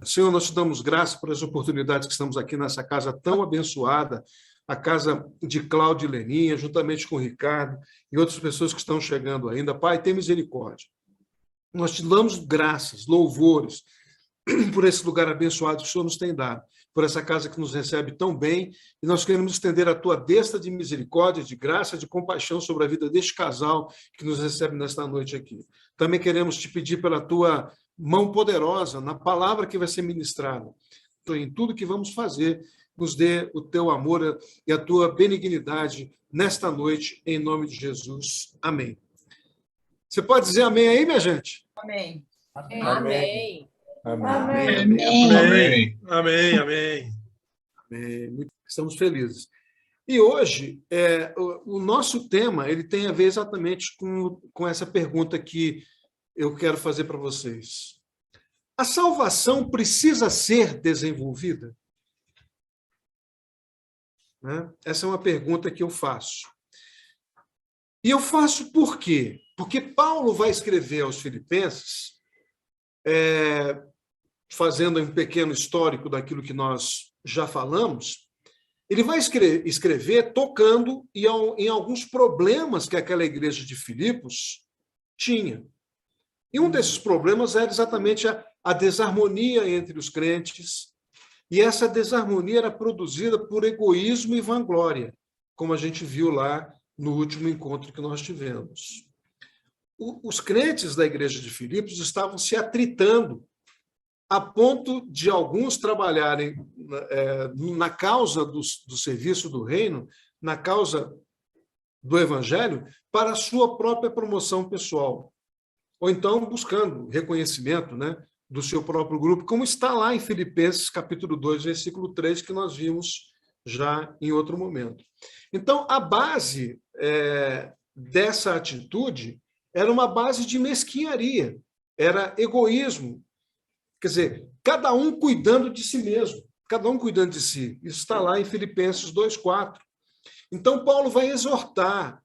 Senhor, nós te damos graça por as oportunidades que estamos aqui nessa casa tão abençoada, a casa de Cláudia e Leninha, juntamente com o Ricardo e outras pessoas que estão chegando ainda. Pai, tem misericórdia. Nós te damos graças, louvores por esse lugar abençoado que o Senhor nos tem dado, por essa casa que nos recebe tão bem, e nós queremos estender a tua destra de misericórdia, de graça, de compaixão sobre a vida deste casal que nos recebe nesta noite aqui. Também queremos te pedir pela tua mão poderosa na palavra que vai ser ministrada, em tudo que vamos fazer, nos dê o teu amor e a tua benignidade nesta noite, em nome de Jesus. Amém. Você pode dizer amém aí, minha gente? Amém. Amém. Amém. Amém. Amém. Amém. Amém. Estamos felizes. E hoje, o nosso tema ele tem a ver exatamente com essa pergunta que eu quero fazer para vocês. A salvação precisa ser desenvolvida? Né? Essa é uma pergunta que eu faço. E eu faço por quê? Porque Paulo vai escrever aos Filipenses, fazendo um pequeno histórico daquilo que nós já falamos, ele vai escrever tocando em alguns problemas que aquela igreja de Filipos tinha. E um desses problemas era exatamente a desarmonia entre os crentes, e essa desarmonia era produzida por egoísmo e vanglória, como a gente viu lá no último encontro que nós tivemos. Os crentes da igreja de Filipos estavam se atritando, a ponto de alguns trabalharem na causa do serviço do reino, na causa do evangelho, para a sua própria promoção pessoal. Ou então buscando reconhecimento, né, do seu próprio grupo, como está lá em Filipenses, capítulo 2, versículo 3, que nós vimos já em outro momento. Então, a base dessa atitude era uma base de mesquinharia, era egoísmo. Quer dizer, cada um cuidando de si mesmo, cada um cuidando de si. Isso está lá em Filipenses 2,4. Então, Paulo vai exortar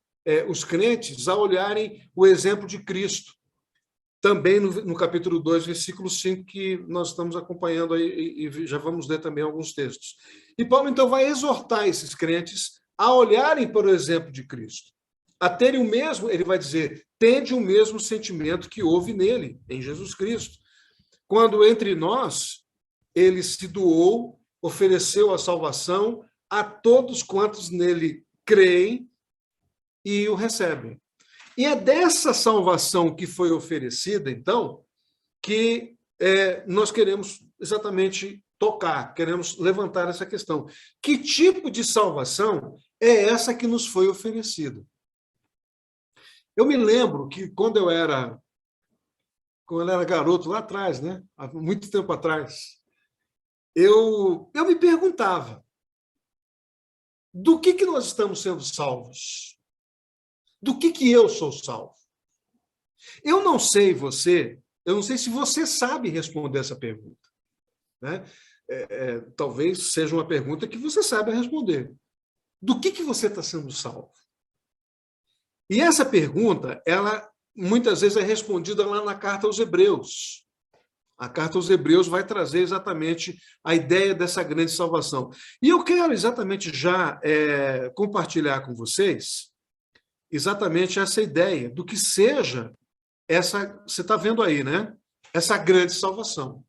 os crentes a olharem o exemplo de Cristo. Também no capítulo 2, versículo 5, que nós estamos acompanhando aí, e já vamos ler também alguns textos. E Paulo, então, vai exortar esses crentes a olharem para o exemplo de Cristo, a terem o mesmo, ele vai dizer, tende o mesmo sentimento que houve nele, em Jesus Cristo. Quando entre nós, ele se doou, ofereceu a salvação a todos quantos nele creem e o recebem. E é dessa salvação que foi oferecida, então, que nós queremos exatamente tocar, queremos levantar essa questão. Que tipo de salvação é essa que nos foi oferecida? Eu me lembro que quando eu era garoto lá atrás, né? Há muito tempo atrás, eu me perguntava, do que nós estamos sendo salvos? Do que eu sou salvo? Eu não sei eu não sei se você sabe responder essa pergunta. Né? Talvez seja uma pergunta que você saiba responder. Do que você está sendo salvo? E essa pergunta, ela muitas vezes é respondida lá na carta aos Hebreus. A carta aos Hebreus vai trazer exatamente a ideia dessa grande salvação. E eu quero exatamente já compartilhar com vocês exatamente essa ideia do que seja essa, você está vendo aí, né? Essa grande salvação.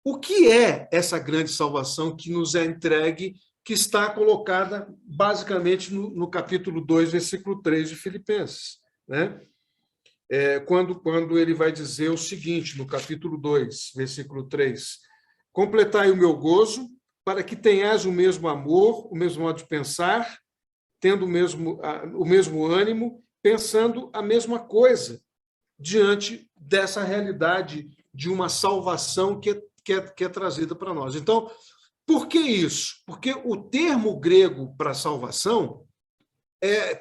O que é essa grande salvação que nos é entregue, que está colocada basicamente no capítulo 2, versículo 3 de Filipenses, né? Quando ele vai dizer o seguinte, no capítulo 2, versículo 3, completai o meu gozo, para que tenhais o mesmo amor, o mesmo modo de pensar, tendo o mesmo ânimo, pensando a mesma coisa, diante dessa realidade de uma salvação que é trazida para nós. Então, por que isso? Porque o termo grego para salvação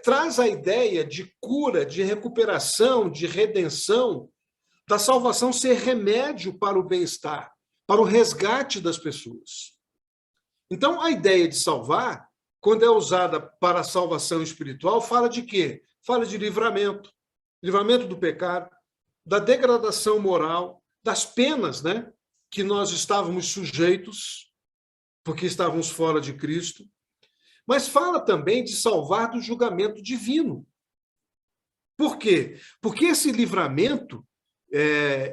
traz a ideia de cura, de recuperação, de redenção, da salvação ser remédio para o bem-estar, para o resgate das pessoas. Então, a ideia de salvar, quando é usada para a salvação espiritual, fala de quê? Fala de livramento, livramento do pecado, da degradação moral, das penas, né, que nós estávamos sujeitos, porque estávamos fora de Cristo, mas fala também de salvar do julgamento divino. Por quê? Porque esse livramento,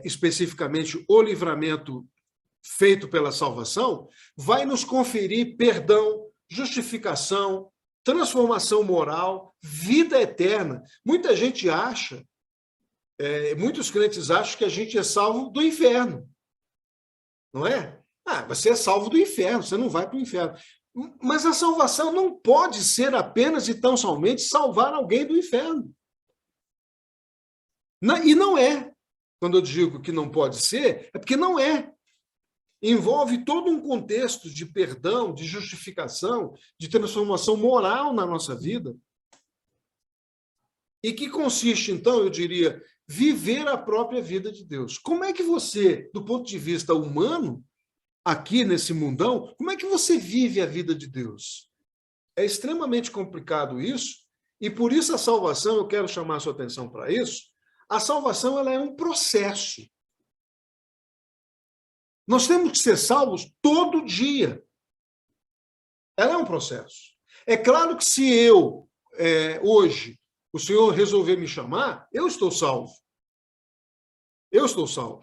especificamente o livramento feito pela salvação, vai nos conferir perdão, justificação, transformação moral, vida eterna. Muita gente acha, muitos crentes acham que a gente é salvo do inferno, não é? Você é salvo do inferno, você não vai para o inferno. Mas a salvação não pode ser apenas e tão somente salvar alguém do inferno. E não é. Quando eu digo que não pode ser, é porque não é. Envolve todo um contexto de perdão, de justificação, de transformação moral na nossa vida. E que consiste, então, eu diria, viver a própria vida de Deus. Como é que você, do ponto de vista humano, aqui nesse mundão, como é que você vive a vida de Deus? É extremamente complicado isso, e por isso a salvação, eu quero chamar a sua atenção para isso, a salvação ela é um processo. Nós temos que ser salvos todo dia. Ela é um processo. É claro que se eu, hoje, o Senhor resolver me chamar, eu estou salvo. Eu estou salvo.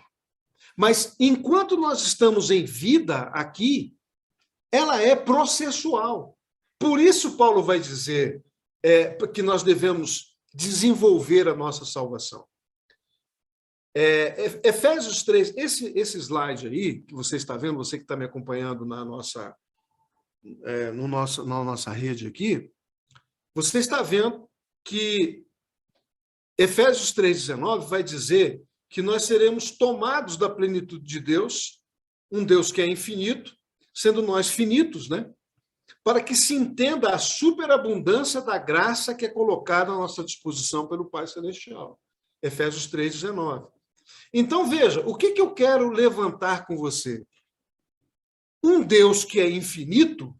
Mas enquanto nós estamos em vida aqui, ela é processual. Por isso Paulo vai dizer que nós devemos desenvolver a nossa salvação. Efésios 3, esse slide aí, que você está vendo, você que está me acompanhando na nossa rede aqui, você está vendo que Efésios 3,19 vai dizer que nós seremos tomados da plenitude de Deus, um Deus que é infinito, sendo nós finitos, né? Para que se entenda a superabundância da graça que é colocada à nossa disposição pelo Pai Celestial. Efésios 3,19. Então, veja, o que eu quero levantar com você? Um Deus que é infinito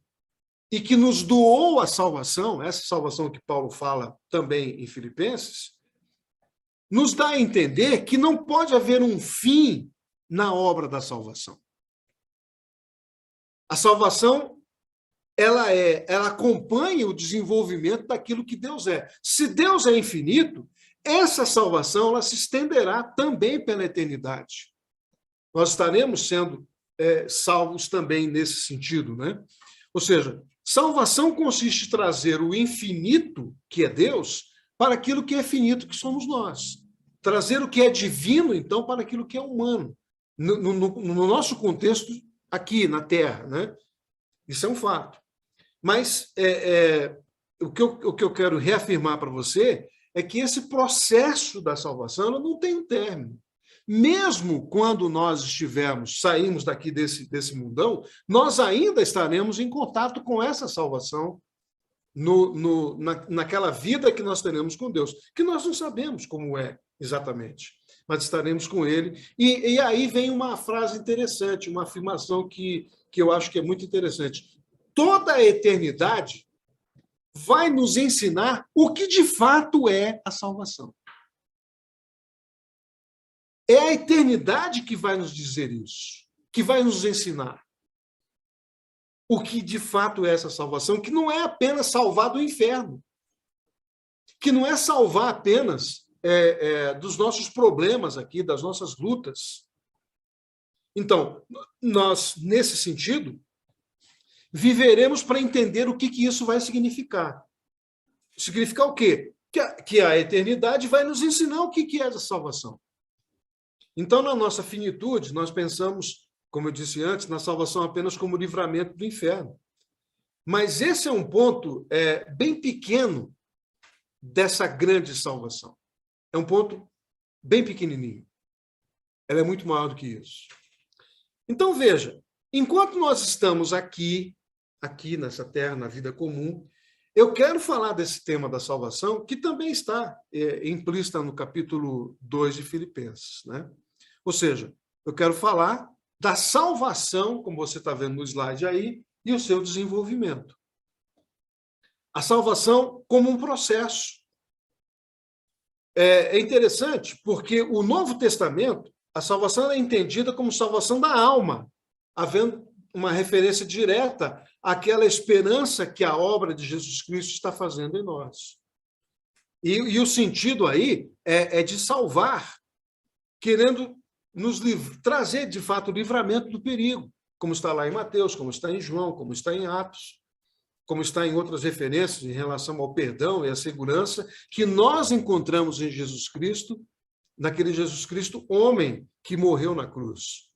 e que nos doou a salvação, essa salvação que Paulo fala também em Filipenses, nos dá a entender que não pode haver um fim na obra da salvação. A salvação, ela acompanha o desenvolvimento daquilo que Deus é. Se Deus é infinito, essa salvação ela se estenderá também pela eternidade. Nós estaremos sendo salvos também nesse sentido, né? Ou seja, salvação consiste em trazer o infinito, que é Deus, para aquilo que é finito, que somos nós. Trazer o que é divino, então, para aquilo que é humano. No nosso contexto, aqui na Terra, né? Isso é um fato. Mas o que eu quero reafirmar para você é que esse processo da salvação ela não tem um término. Mesmo quando nós saímos daqui desse mundão, nós ainda estaremos em contato com essa salvação naquela vida que nós teremos com Deus, que nós não sabemos como é exatamente, mas estaremos com Ele. E aí vem uma frase interessante, uma afirmação que eu acho que é muito interessante. Toda a eternidade vai nos ensinar o que de fato é a salvação. É a eternidade que vai nos dizer isso, que vai nos ensinar o que de fato é essa salvação, que não é apenas salvar do inferno, que não é salvar apenas dos nossos problemas aqui, das nossas lutas. Então, nós, nesse sentido, viveremos para entender o que isso vai significar. Significar o quê? Que a eternidade vai nos ensinar o que é essa salvação. Então, na nossa finitude, nós pensamos, como eu disse antes, na salvação apenas como livramento do inferno. Mas esse é um ponto bem pequeno dessa grande salvação. É um ponto bem pequenininho. Ela é muito maior do que isso. Então, veja, enquanto nós estamos aqui nessa terra, na vida comum, eu quero falar desse tema da salvação, que também está implícita no capítulo 2 de Filipenses, né? Ou seja, eu quero falar da salvação, como você está vendo no slide aí, e o seu desenvolvimento. A salvação como um processo. É interessante porque o Novo Testamento A salvação é entendida como salvação da alma, havendo uma referência direta àquela esperança que a obra de Jesus Cristo está fazendo em nós. E o sentido aí é de salvar, querendo nos trazer, de fato, o livramento do perigo, como está lá em Mateus, como está em João, como está em Atos, como está em outras referências em relação ao perdão e à segurança que nós encontramos em Jesus Cristo, naquele Jesus Cristo homem que morreu na cruz.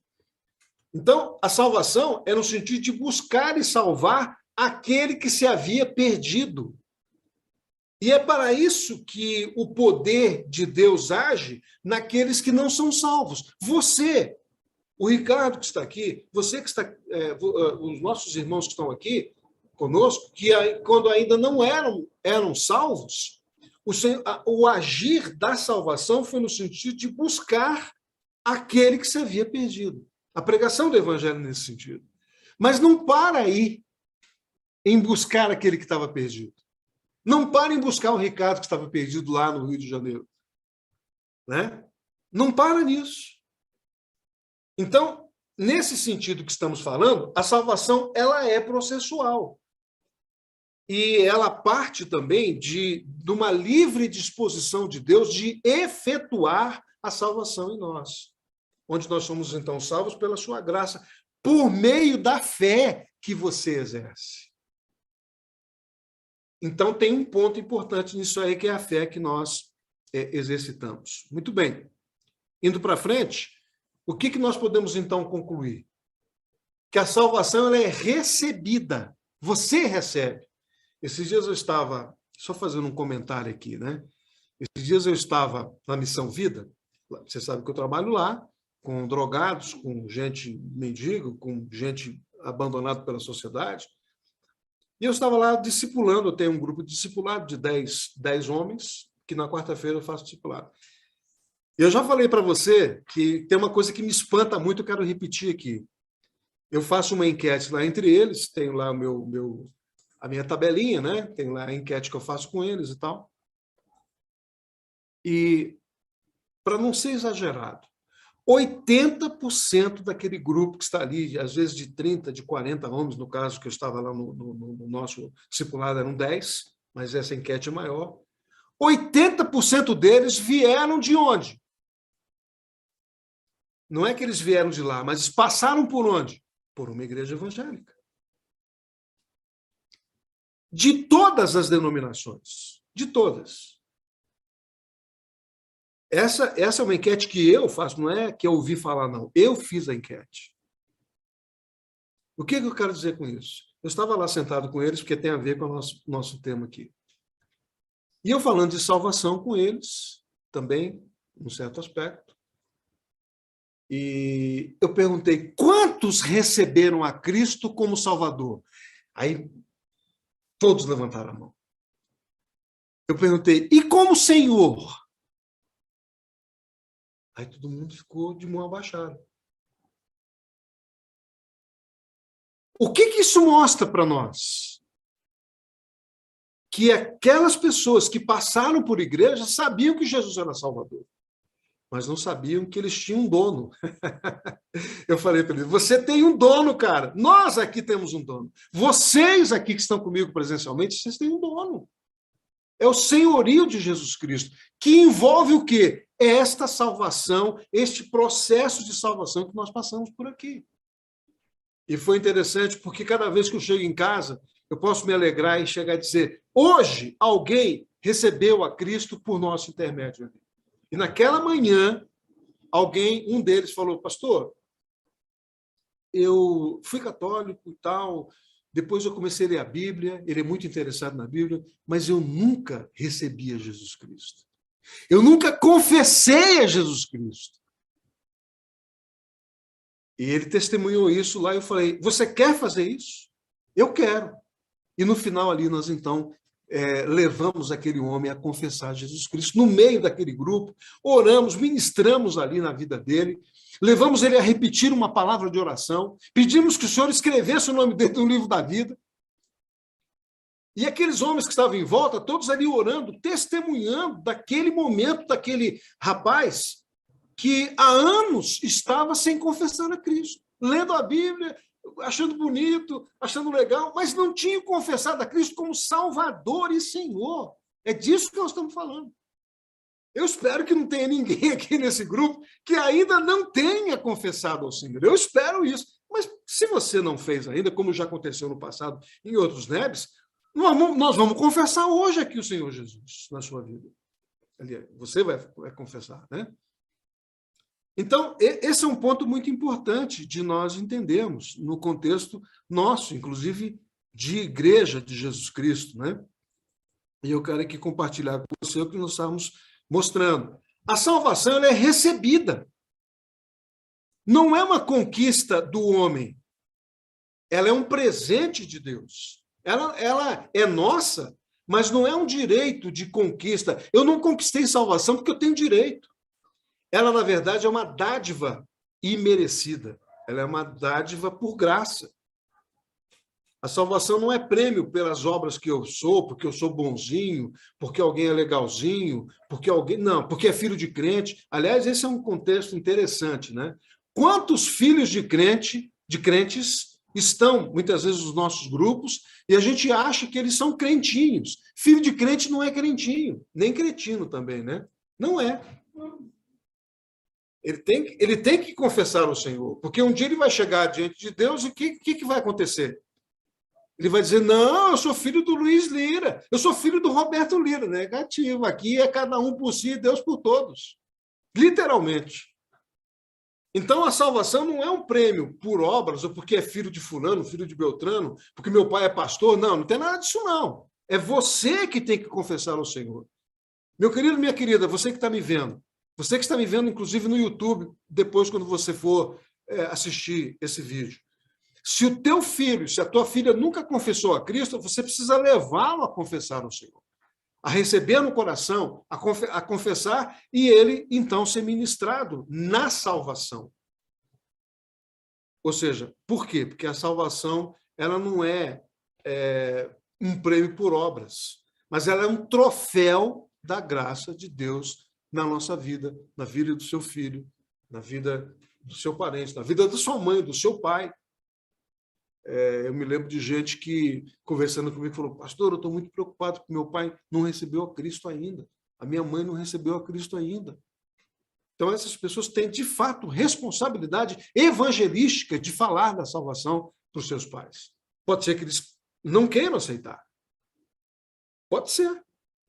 Então, a salvação é no sentido de buscar e salvar aquele que se havia perdido. E é para isso que o poder de Deus age naqueles que não são salvos. Você, o Ricardo que está aqui, você que está, os nossos irmãos que estão aqui conosco, que quando ainda não eram salvos, o agir da salvação foi no sentido de buscar aquele que se havia perdido. A pregação do evangelho nesse sentido. Mas não para aí em buscar aquele que estava perdido. Não para em buscar o Ricardo que estava perdido lá no Rio de Janeiro. Né? Não para nisso. Então, nesse sentido que estamos falando, a salvação ela é processual. E ela parte também de uma livre disposição de Deus de efetuar a salvação em nós. Onde nós somos, então, salvos pela sua graça, por meio da fé que você exerce. Então, tem um ponto importante nisso aí, que é a fé que nós exercitamos. Muito bem. Indo para frente, o que nós podemos, então, concluir? Que a salvação ela é recebida. Você recebe. Esses dias eu estava, só fazendo um comentário aqui, né? Esses dias eu estava na Missão Vida. Você sabe que eu trabalho lá, com drogados, com gente mendigo, com gente abandonada pela sociedade. E eu estava lá discipulando, eu tenho um grupo de discipulado de 10 homens, que na quarta-feira eu faço discipulado. E eu já falei para você que tem uma coisa que me espanta muito, eu quero repetir aqui. Eu faço uma enquete lá entre eles, tenho lá a minha tabelinha, né? Tenho lá a enquete que eu faço com eles e tal. E, para não ser exagerado, 80% daquele grupo que está ali, às vezes de 30, de 40 homens, no caso que eu estava lá no nosso discipulado, eram 10, mas essa enquete é maior. 80% deles vieram de onde? Não é que eles vieram de lá, mas passaram por onde? Por uma igreja evangélica. De todas as denominações. De todas. Essa é uma enquete que eu faço, não é que eu ouvi falar, não. Eu fiz a enquete. O que eu quero dizer com isso? Eu estava lá sentado com eles, porque tem a ver com o nosso tema aqui. E eu falando de salvação com eles, também, num certo aspecto. E eu perguntei, quantos receberam a Cristo como Salvador? Aí, todos levantaram a mão. Eu perguntei, e como Senhor? Aí todo mundo ficou de mão abaixada. O que isso mostra para nós? Que aquelas pessoas que passaram por igreja sabiam que Jesus era Salvador, mas não sabiam que eles tinham um dono. Eu falei para eles, você tem um dono, cara. Nós aqui temos um dono. Vocês aqui que estão comigo presencialmente, vocês têm um dono. É o senhorio de Jesus Cristo, que envolve o quê? Esta salvação, este processo de salvação que nós passamos por aqui. E foi interessante porque cada vez que eu chego em casa, eu posso me alegrar e chegar a dizer, hoje alguém recebeu a Cristo por nosso intermédio. E naquela manhã, um deles falou, pastor, eu fui católico e tal, depois eu comecei a ler a Bíblia, ele é muito interessado na Bíblia, mas eu nunca recebi a Jesus Cristo. Eu nunca confessei a Jesus Cristo. E ele testemunhou isso lá, e eu falei, você quer fazer isso? Eu quero. E no final ali, nós então levamos aquele homem a confessar Jesus Cristo, no meio daquele grupo, oramos, ministramos ali na vida dele, levamos ele a repetir uma palavra de oração, pedimos que o Senhor escrevesse o nome dele no livro da vida. E aqueles homens que estavam em volta, todos ali orando, testemunhando daquele momento, daquele rapaz, que há anos estava sem confessar a Cristo, lendo a Bíblia, achando bonito, achando legal, mas não tinha confessado a Cristo como Salvador e Senhor. É disso que nós estamos falando. Eu espero que não tenha ninguém aqui nesse grupo que ainda não tenha confessado ao Senhor. Eu espero isso. Mas se você não fez ainda, como já aconteceu no passado em outros NEBs, nós vamos confessar hoje aqui o Senhor Jesus na sua vida. Aliás, você vai confessar, né? Então, esse é um ponto muito importante de nós entendermos no contexto nosso, inclusive de igreja de Jesus Cristo, né? E eu quero aqui compartilhar com você o que nós estamos mostrando. A salvação ela é recebida. Não é uma conquista do homem. Ela é um presente de Deus. Ela é nossa, mas não é um direito de conquista. Eu não conquistei salvação porque eu tenho direito. Ela, na verdade, é uma dádiva imerecida. Ela é uma dádiva por graça. A salvação não é prêmio pelas obras que eu sou, porque eu sou bonzinho, porque alguém é legalzinho, porque alguém... Não, porque é filho de crente. Aliás, esse é um contexto interessante, né? Quantos filhos de crentes estão, muitas vezes, nos nossos grupos, e a gente acha que eles são crentinhos. Filho de crente não é crentinho, nem cretino também, né? Não é. Ele tem que confessar ao Senhor, porque um dia ele vai chegar diante de Deus e o que vai acontecer? Ele vai dizer, não, eu sou filho do Luiz Lira, eu sou filho do Roberto Lira. Negativo, aqui é cada um por si, Deus por todos. Literalmente. Então, a salvação não é um prêmio por obras, ou porque é filho de fulano, filho de Beltrano, porque meu pai é pastor. Não, não tem nada disso, não. É você que tem que confessar ao Senhor. Meu querido, minha querida, você que está me vendo, você que está me vendo, inclusive, no YouTube, depois, quando você for assistir esse vídeo. Se o teu filho, se a tua filha nunca confessou a Cristo, você precisa levá-lo a confessar ao Senhor, a receber no coração, a confessar, e ele, então, ser ministrado na salvação. Ou seja, por quê? Porque a salvação ela não é um prêmio por obras, mas ela é um troféu da graça de Deus na nossa vida, na vida do seu filho, na vida do seu parente, na vida da sua mãe, do seu pai. Eu me lembro de gente que, conversando comigo, falou, pastor, eu estou muito preocupado porque meu pai não recebeu a Cristo ainda, a minha mãe não recebeu a Cristo ainda. Então, essas pessoas têm, de fato, responsabilidade evangelística de falar da salvação para os seus pais. Pode ser que eles não queiram aceitar. Pode ser.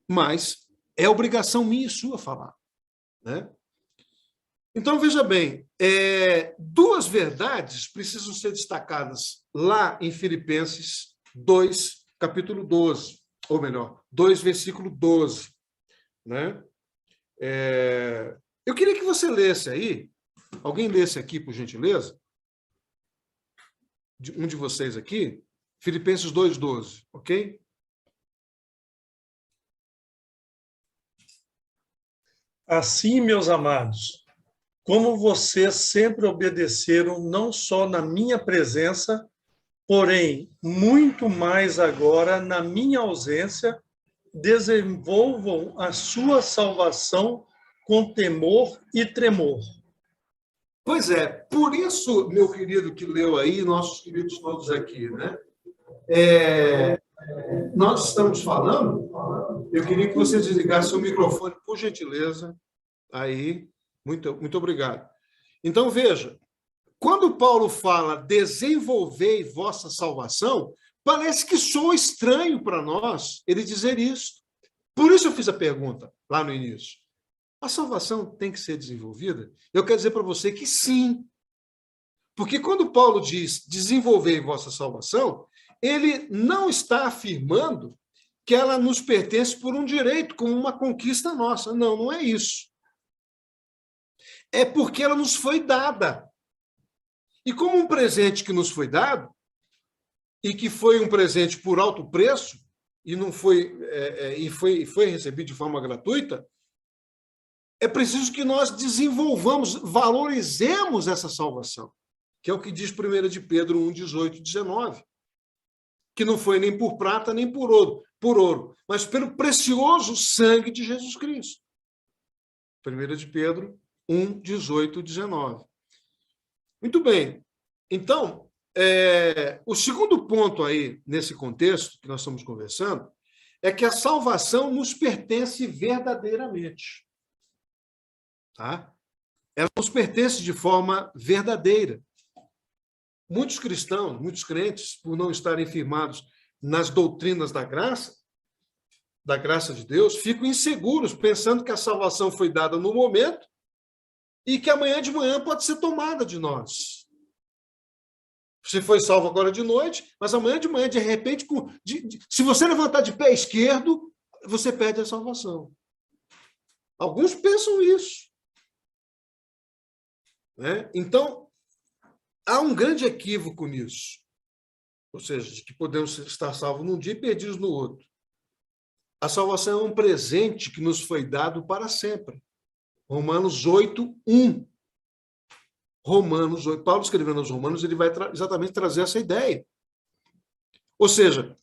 Mas é obrigação minha e sua falar, né? Então, veja bem, duas verdades precisam ser destacadas lá em Filipenses 2, capítulo 12, ou melhor, 2, versículo 12. Né? Eu queria que você lesse aí, alguém lesse aqui, por gentileza, um de vocês aqui, Filipenses 2, 12, ok? Assim, meus amados, como vocês sempre obedeceram, não só na minha presença, porém, muito mais agora na minha ausência, desenvolvam a sua salvação com temor e tremor. Pois é, por isso, meu querido que leu aí, nossos queridos todos aqui, né? Nós estamos falando, eu queria que você desligasse o microfone, por gentileza. Aí, muito obrigado. Então, veja, quando Paulo fala desenvolvei vossa salvação, parece que soa estranho para nós ele dizer isso. Por isso eu fiz a pergunta lá no início. A salvação tem que ser desenvolvida? Eu quero dizer para você que sim. Porque quando Paulo diz desenvolvei vossa salvação, ele não está afirmando que ela nos pertence por um direito, como uma conquista nossa. Não, não é isso. É porque ela nos foi dada. E como um presente que nos foi dado, e que foi um presente por alto preço, e não foi, foi recebido de forma gratuita, é preciso que nós desenvolvamos, valorizemos essa salvação, que é o que diz 1 de Pedro 1, 18 e 19, que não foi nem por prata nem por ouro, mas pelo precioso sangue de Jesus Cristo. 1 de Pedro 1, 18 e 19. Muito bem. Então, o segundo ponto aí, nesse contexto que nós estamos conversando, é que a salvação nos pertence verdadeiramente. Tá? Ela nos pertence de forma verdadeira. Muitos cristãos, muitos crentes, por não estarem firmados nas doutrinas da graça de Deus, ficam inseguros, pensando que a salvação foi dada no momento e que amanhã de manhã pode ser tomada de nós. Você foi salvo agora de noite, mas amanhã de manhã, de repente, se você levantar de pé esquerdo, você perde a salvação. Alguns pensam isso. Né? Então, há um grande equívoco nisso. Ou seja, de que podemos estar salvos num dia e perdidos no outro. A salvação é um presente que nos foi dado para sempre. Romanos 8, 1. Romanos 8. Paulo, escrevendo aos Romanos, ele vai exatamente trazer essa ideia. Ou seja,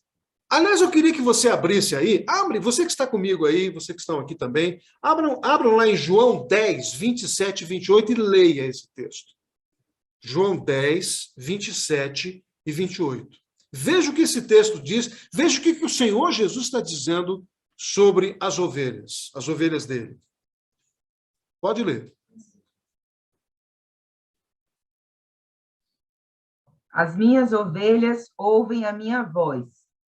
aliás, eu queria que você abrisse aí, você que está comigo aí, você que estão aqui também, abram lá em João 10, 27 e 28 e leia esse texto. João 10, 27 e 28. Veja o que esse texto diz, veja o que o Senhor Jesus está dizendo sobre as ovelhas dele. Pode ler. As minhas ovelhas ouvem a minha voz,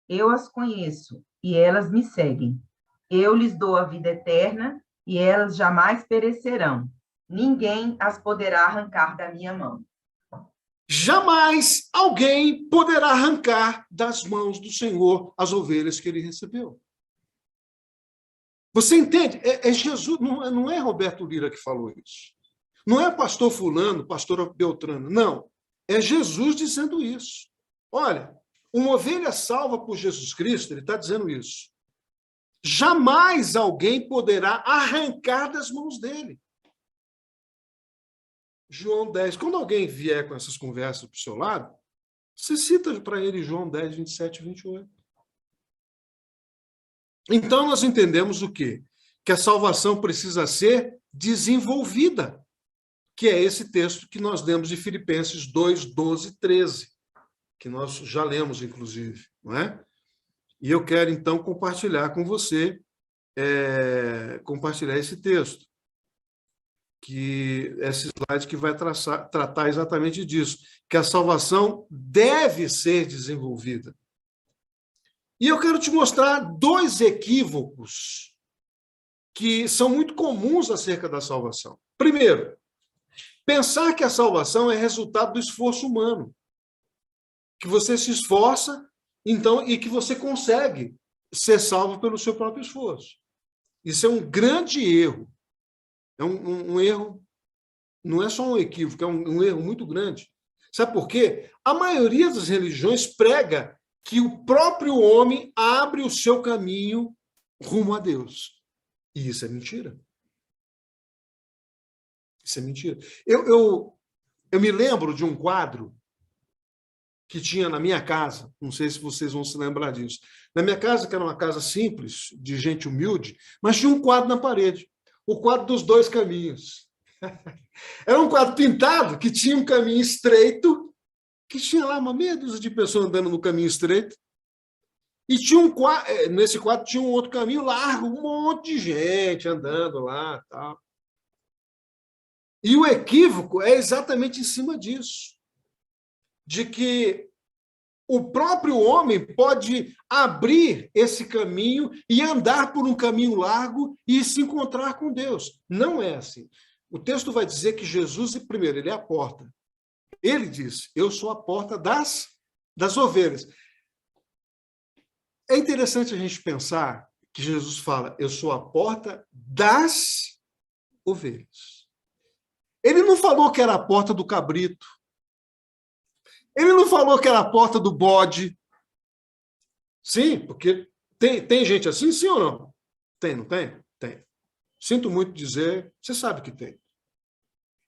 eu as conheço, e elas me seguem. Eu lhes dou a vida eterna, e elas jamais perecerão. Ninguém as poderá arrancar da minha mão. Jamais alguém poderá arrancar das mãos do Senhor as ovelhas que ele recebeu. Você entende? É Jesus, não é Roberto Lira que falou isso. Não é pastor fulano, pastor Beltrano, não. É Jesus dizendo isso. Olha, uma ovelha salva por Jesus Cristo, ele está dizendo isso. Jamais alguém poderá arrancar das mãos dele. João 10. Quando alguém vier com essas conversas para o seu lado, você cita para ele João 10, 27 e 28. Então, nós entendemos o quê? Que a salvação precisa ser desenvolvida, que é esse texto que nós lemos de Filipenses 2, 12 e 13, que nós já lemos, inclusive. Não é? E eu quero, então, compartilhar com você, compartilhar esse texto. Que esse slide que vai tratar exatamente disso, que a salvação deve ser desenvolvida. E eu quero te mostrar dois equívocos que são muito comuns acerca da salvação. Primeiro, pensar que a salvação é resultado do esforço humano, que você se esforça, então, e que você consegue ser salvo pelo seu próprio esforço. Isso é um grande erro. É um erro, não é só um equívoco, é um erro muito grande. Sabe por quê? A maioria das religiões prega que o próprio homem abre o seu caminho rumo a Deus. E isso é mentira. Isso é mentira. Eu me lembro de um quadro que tinha na minha casa, não sei se vocês vão se lembrar disso. Na minha casa, que era uma casa simples, de gente humilde, mas tinha um quadro na parede. O quadro dos dois caminhos. Era um quadro pintado que tinha um caminho estreito, que tinha lá uma meia dúzia de pessoas andando no caminho estreito, e tinha nesse quadro tinha um outro caminho largo, um monte de gente andando lá. Tal. E o equívoco é exatamente em cima disso, de que o próprio homem pode abrir esse caminho e andar por um caminho largo e se encontrar com Deus. Não é assim. O texto vai dizer que Jesus, primeiro, ele é a porta. Ele diz, eu sou a porta das ovelhas. É interessante a gente pensar que Jesus fala, eu sou a porta das ovelhas. Ele não falou que era a porta do cabrito. Ele não falou que era a porta do bode. Sim, porque tem gente assim, sim ou não? Tem, não tem? Tem. Sinto muito dizer, você sabe que tem.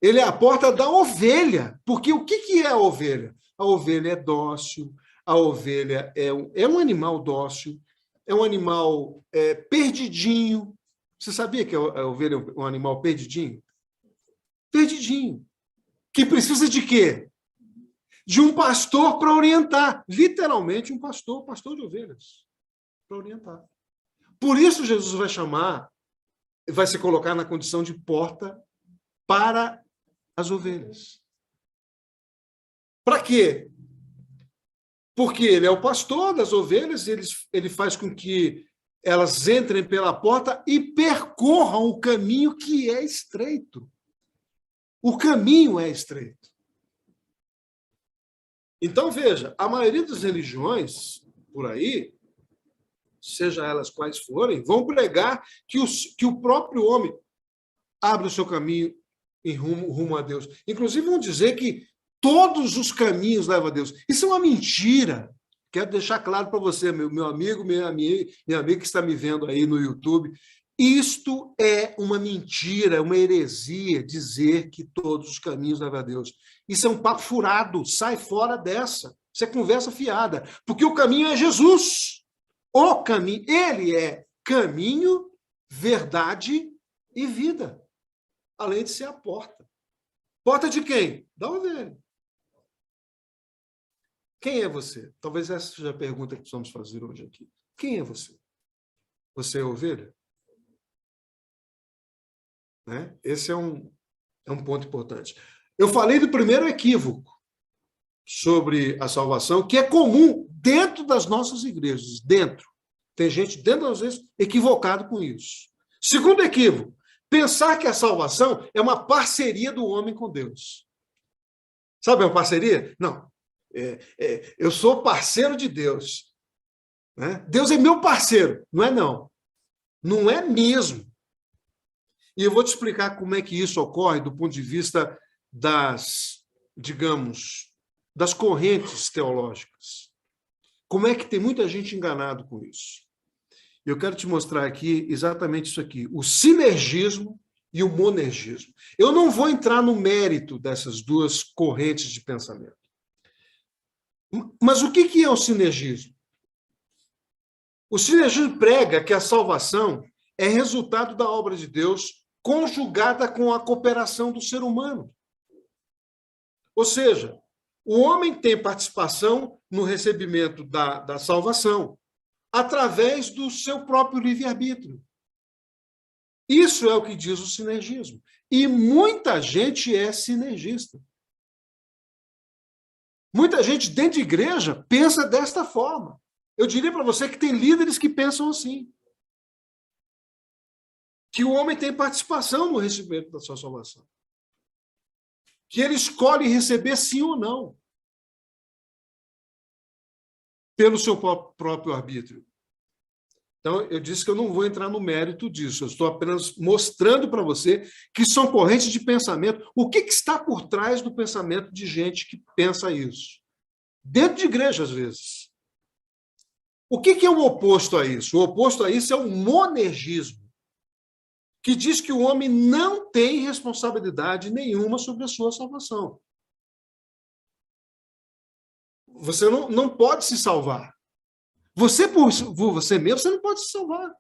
Ele é a porta da ovelha. Porque o que é a ovelha? A ovelha é dócil, a ovelha é um animal dócil, é um animal perdidinho. Você sabia que a ovelha é um animal perdidinho? perdidinho, que precisa de quê? De um pastor para orientar, literalmente um pastor de ovelhas, para orientar. Por isso Jesus vai se colocar na condição de porta para as ovelhas. Para quê? Porque ele é o pastor das ovelhas, ele faz com que elas entrem pela porta e percorram o caminho que é estreito. O caminho é estreito. Então, veja, a maioria das religiões por aí, seja elas quais forem, vão pregar que o próprio homem abre o seu caminho em rumo a Deus. Inclusive, vão dizer que todos os caminhos levam a Deus. Isso é uma mentira. Quero deixar claro para você, meu amigo, minha amiga que está me vendo aí no YouTube. Isto é uma mentira, uma heresia dizer que todos os caminhos levam a Deus. Isso é um papo furado. Sai fora dessa. Isso é conversa fiada. Porque o caminho é Jesus. O caminho, ele é caminho, verdade e vida. Além de ser a porta. Porta de quem? Da ovelha. Quem é você? Talvez essa seja a pergunta que precisamos fazer hoje aqui. Quem é você? Você é ovelha? Né? Esse é um ponto importante. Eu falei do primeiro equívoco sobre a salvação, que é comum dentro das nossas igrejas. Dentro. Tem gente dentro das igrejas equivocado com isso. Segundo equívoco, pensar que a salvação é uma parceria do homem com Deus. Sabe uma parceria? Não. Eu sou parceiro de Deus. Né? Deus é meu parceiro. Não é, não. Não é mesmo. E eu vou te explicar como é que isso ocorre do ponto de vista das, digamos, das correntes teológicas. Como é que tem muita gente enganado com isso? Eu quero te mostrar aqui exatamente isso aqui, o sinergismo e o monergismo. Eu não vou entrar no mérito dessas duas correntes de pensamento. Mas o que é o sinergismo? O sinergismo prega que a salvação é resultado da obra de Deus conjugada com a cooperação do ser humano. Ou seja, o homem tem participação no recebimento da salvação através do seu próprio livre-arbítrio. Isso é o que diz o sinergismo. E muita gente é sinergista. Muita gente dentro de igreja pensa desta forma. Eu diria para você que tem líderes que pensam assim. Que o homem tem participação no recebimento da sua salvação. Que ele escolhe receber sim ou não. Pelo seu próprio arbítrio. Então, eu disse que eu não vou entrar no mérito disso. Eu estou apenas mostrando para você que são correntes de pensamento. O que está por trás do pensamento de gente que pensa isso? Dentro de igreja, às vezes. O que é o oposto a isso? O oposto a isso é o monergismo, que diz que o homem não tem responsabilidade nenhuma sobre a sua salvação. Você não pode se salvar. Você, por você mesmo, você não pode se salvar.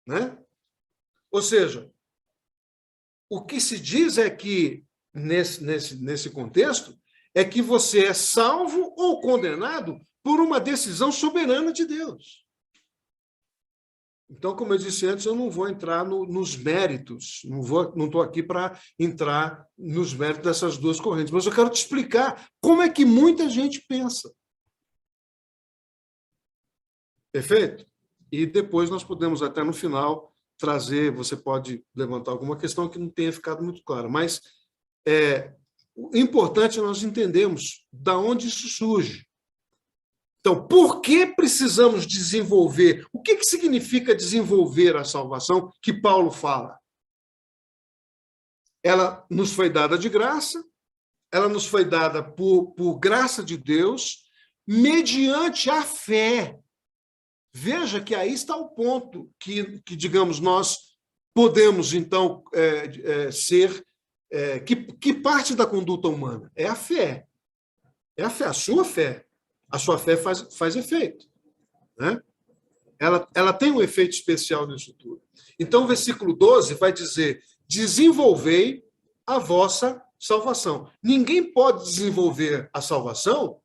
Né? Ou seja, o que se diz é que, nesse contexto, é que você é salvo ou condenado por uma decisão soberana de Deus. Então, como eu disse antes, eu não vou entrar nos méritos, não estou aqui para entrar nos méritos dessas duas correntes, mas eu quero te explicar como é que muita gente pensa. Perfeito? E depois nós podemos, até no final, trazer, você pode levantar alguma questão que não tenha ficado muito clara, mas o importante é nós entendermos de onde isso surge. Então, por que precisamos desenvolver? O que significa desenvolver a salvação que Paulo fala? Ela nos foi dada de graça, ela nos foi dada por graça de Deus, mediante a fé. Veja que aí está o ponto que digamos, nós podemos, então, ser... que parte da conduta humana? É a fé. É a fé, a sua fé. A sua fé faz efeito. Né? Ela tem um efeito especial nisso tudo. Então, o versículo 12 vai dizer: desenvolvei a vossa salvação. Ninguém pode desenvolver a salvação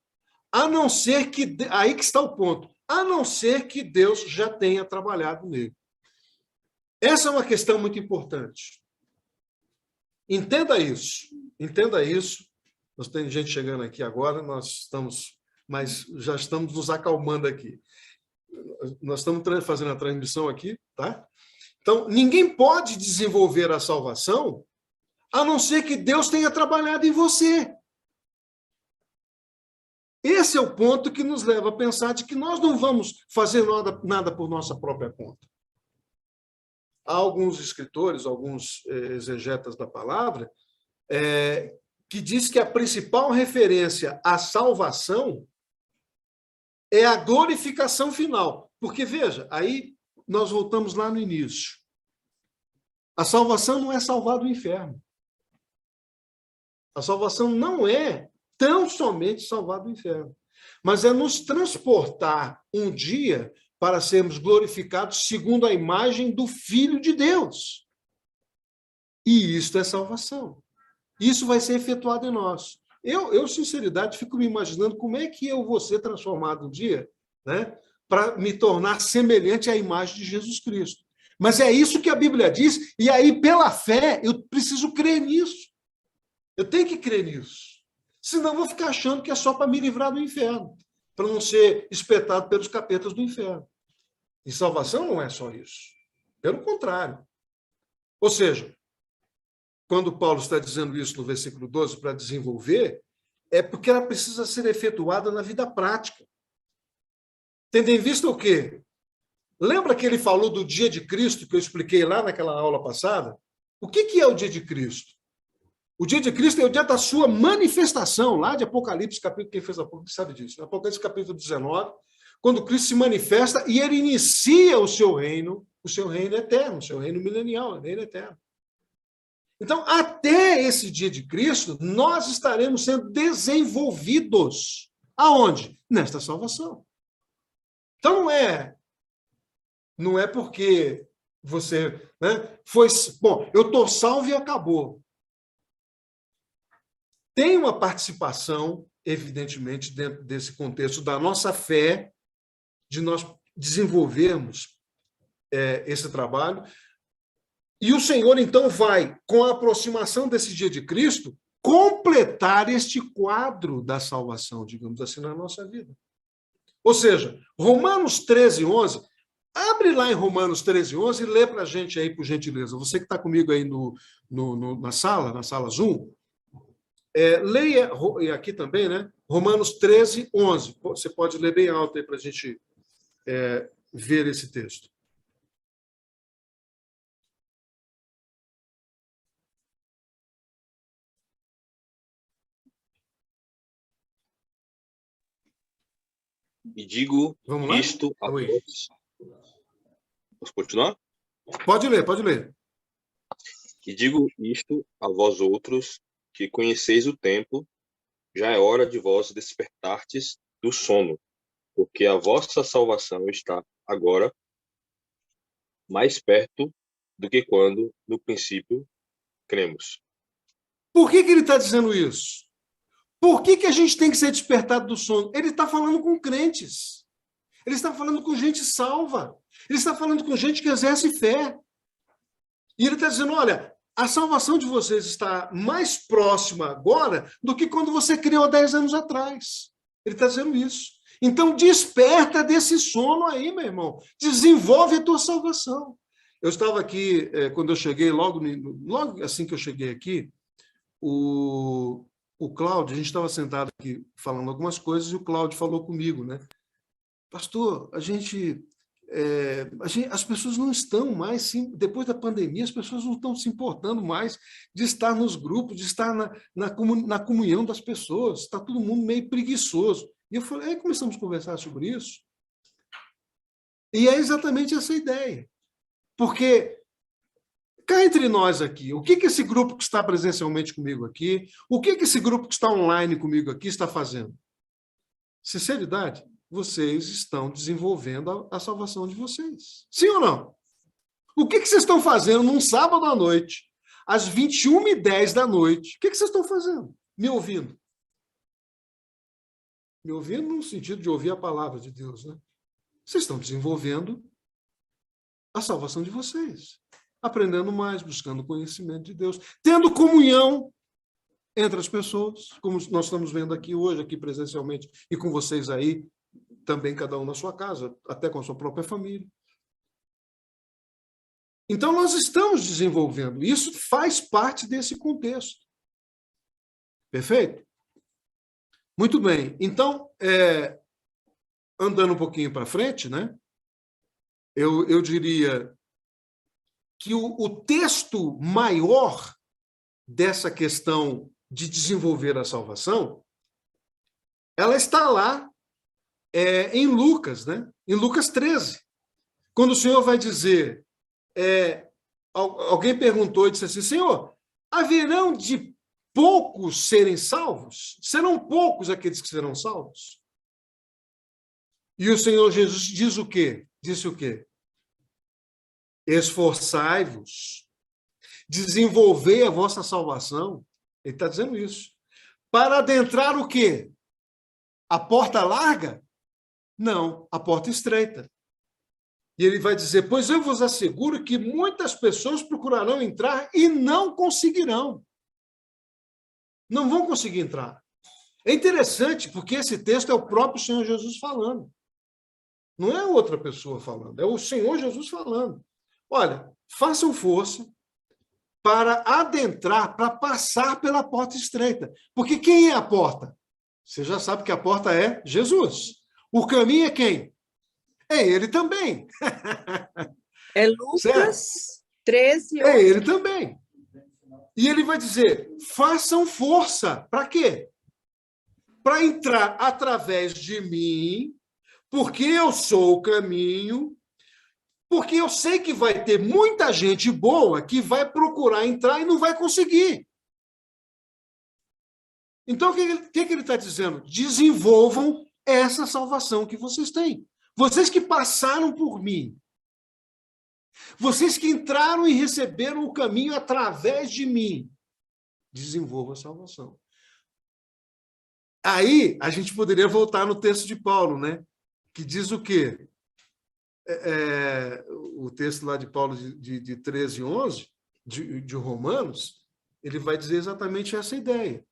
a não ser que... Aí que está o ponto. A não ser que Deus já tenha trabalhado nele. Essa é uma questão muito importante. Entenda isso. Entenda isso. Nós temos gente chegando aqui agora, mas já estamos nos acalmando aqui. Nós estamos fazendo a transmissão aqui, tá? Então, ninguém pode desenvolver a salvação a não ser que Deus tenha trabalhado em você. Esse é o ponto que nos leva a pensar de que nós não vamos fazer nada por nossa própria conta. Há alguns escritores, alguns exegetas da palavra, que diz que a principal referência à salvação é a glorificação final. Porque, veja, aí nós voltamos lá no início. A salvação não é salvar do inferno. A salvação não é tão somente salvar do inferno, mas é nos transportar um dia para sermos glorificados segundo a imagem do Filho de Deus. E isto é salvação. Isso vai ser efetuado em nós. Eu, sinceridade, fico me imaginando como é que eu vou ser transformado um dia, né, para me tornar semelhante à imagem de Jesus Cristo. Mas é isso que a Bíblia diz, e aí, pela fé, eu preciso crer nisso. Eu tenho que crer nisso. Senão eu vou ficar achando que é só para me livrar do inferno, para não ser espetado pelos capetas do inferno. E salvação não é só isso. Pelo contrário. Ou seja, quando Paulo está dizendo isso no versículo 12, para desenvolver, é porque ela precisa ser efetuada na vida prática. Tendo em vista o quê? Lembra que ele falou do dia de Cristo, que eu expliquei lá naquela aula passada? O que é o dia de Cristo? O dia de Cristo é o dia da sua manifestação, lá de Apocalipse, capítulo, quem fez Apocalipse sabe disso, Apocalipse capítulo 19, quando Cristo se manifesta e ele inicia o seu reino eterno, o seu reino milenial, o reino eterno. Então, até esse dia de Cristo, nós estaremos sendo desenvolvidos. Aonde? Nesta salvação. Então, não é porque você, né, foi... Bom, eu estou salvo e acabou. Tem uma participação, evidentemente, dentro desse contexto da nossa fé, de nós desenvolvermos esse trabalho. E o Senhor, então, vai, com a aproximação desse dia de Cristo, completar este quadro da salvação, digamos assim, na nossa vida. Ou seja, Romanos 13, 11, abre lá em Romanos 13, 11 e lê para a gente aí, por gentileza. Você que está comigo aí na sala Zoom, leia, e aqui também, né? Romanos 13, 11. Você pode ler bem alto aí para a gente ver esse texto. E digo isto a todos. Posso continuar? Pode ler. E digo isto a vós outros, que conheceis o tempo, já é hora de vós despertartes do sono, porque a vossa salvação está agora mais perto do que quando, no princípio, cremos. Por que ele está dizendo isso? Por que a gente tem que ser despertado do sono? Ele está falando com crentes. Ele está falando com gente salva. Ele está falando com gente que exerce fé. E ele está dizendo, olha, a salvação de vocês está mais próxima agora do que quando você criou 10 anos atrás. Ele está dizendo isso. Então, desperta desse sono aí, meu irmão. Desenvolve a tua salvação. Eu estava aqui, quando eu cheguei, logo assim que eu cheguei aqui, o Cláudio, a gente estava sentado aqui falando algumas coisas e o Cláudio falou comigo, né? Pastor, as pessoas não estão mais, depois da pandemia, as pessoas não estão se importando mais de estar nos grupos, de estar na comunhão das pessoas, está todo mundo meio preguiçoso. E eu falei, aí começamos a conversar sobre isso. E é exatamente essa ideia. Porque cá entre nós aqui, o que esse grupo que está presencialmente comigo aqui, o que esse grupo que está online comigo aqui está fazendo? Sinceridade, vocês estão desenvolvendo a salvação de vocês. Sim ou não? O que vocês estão fazendo num sábado à noite, às 21h10 da noite? O que vocês estão fazendo? Me ouvindo. Me ouvindo no sentido de ouvir a palavra de Deus, né? Vocês estão desenvolvendo a salvação de vocês. Aprendendo mais, buscando conhecimento de Deus, tendo comunhão entre as pessoas, como nós estamos vendo aqui hoje, aqui presencialmente, e com vocês aí, também cada um na sua casa, até com a sua própria família. Então, nós estamos desenvolvendo. Isso faz parte desse contexto. Perfeito? Muito bem. Então, andando um pouquinho para frente, né? Eu diria que o texto maior dessa questão de desenvolver a salvação, ela está lá em Lucas, né? Em Lucas 13. Quando o Senhor vai dizer, alguém perguntou e disse assim, Senhor, haverão de poucos serem salvos? Serão poucos aqueles que serão salvos? E o Senhor Jesus diz o quê? Disse o quê? Esforçai-vos, desenvolvei a vossa salvação. Ele está dizendo isso. Para adentrar o quê? A porta larga? Não, a porta estreita. E ele vai dizer, pois eu vos asseguro que muitas pessoas procurarão entrar e não conseguirão. Não vão conseguir entrar. É interessante, porque esse texto é o próprio Senhor Jesus falando. Não é outra pessoa falando, é o Senhor Jesus falando. Olha, façam força para adentrar, para passar pela porta estreita. Porque quem é a porta? Você já sabe que a porta é Jesus. O caminho é quem? É ele também. É Lucas certo? 13. É ele também. E ele vai dizer, façam força. Para quê? Para entrar através de mim, porque eu sou o caminho, porque eu sei que vai ter muita gente boa que vai procurar entrar e não vai conseguir. Então, o que ele está dizendo? Desenvolvam essa salvação que vocês têm. Vocês que passaram por mim. Vocês que entraram e receberam o caminho através de mim. Desenvolvam a salvação. Aí, a gente poderia voltar no texto de Paulo, né? Que diz o quê? O texto lá de Paulo de 13:11, de Romanos, ele vai dizer exatamente essa ideia,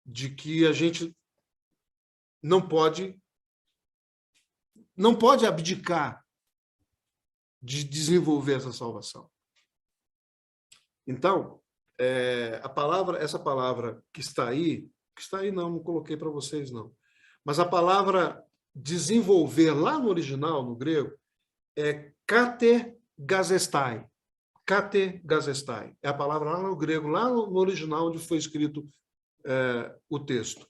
de que a gente não pode abdicar de desenvolver essa salvação. Então, essa palavra que está aí não coloquei para vocês não, mas a palavra desenvolver lá no original, no grego, é katergazestai. Katergazestai. É a palavra lá no grego, lá no original onde foi escrito o texto.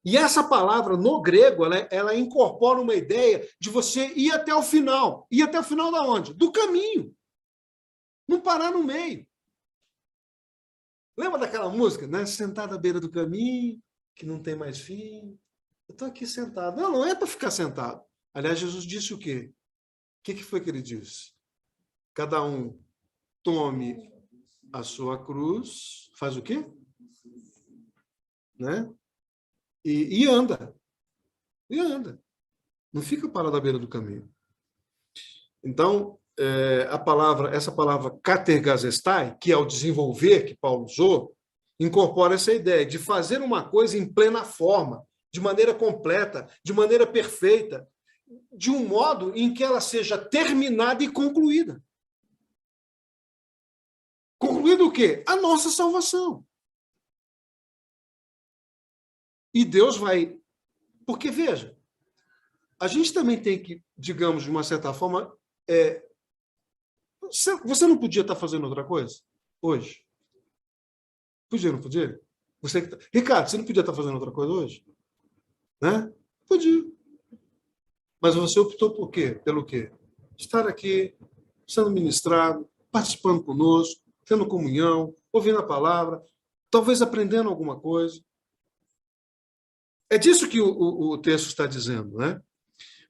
E essa palavra, no grego, ela incorpora uma ideia de você ir até o final. Ir até o final da onde? Do caminho. Não parar no meio. Lembra daquela música, né? Sentado à beira do caminho, que não tem mais fim. Eu estou aqui sentado. Não é para ficar sentado. Aliás, Jesus disse o quê? O que foi que ele disse? Cada um tome a sua cruz, faz o quê? Né? E anda. E anda. Não fica parado à beira do caminho. Então, essa palavra katergazestai, que é o desenvolver que Paulo usou, incorpora essa ideia de fazer uma coisa em plena forma, de maneira completa, de maneira perfeita, de um modo em que ela seja terminada e concluída. Concluído o quê? A nossa salvação. E Deus vai... Porque, veja, a gente também tem que, digamos, de uma certa forma... Você não podia estar fazendo outra coisa hoje? Podia, não podia? Ricardo, você não podia estar fazendo outra coisa hoje? Né? Podia. Mas você optou por quê? Pelo quê? Estar aqui, sendo ministrado, participando conosco, tendo comunhão, ouvindo a palavra, talvez aprendendo alguma coisa. É disso que o texto está dizendo, né?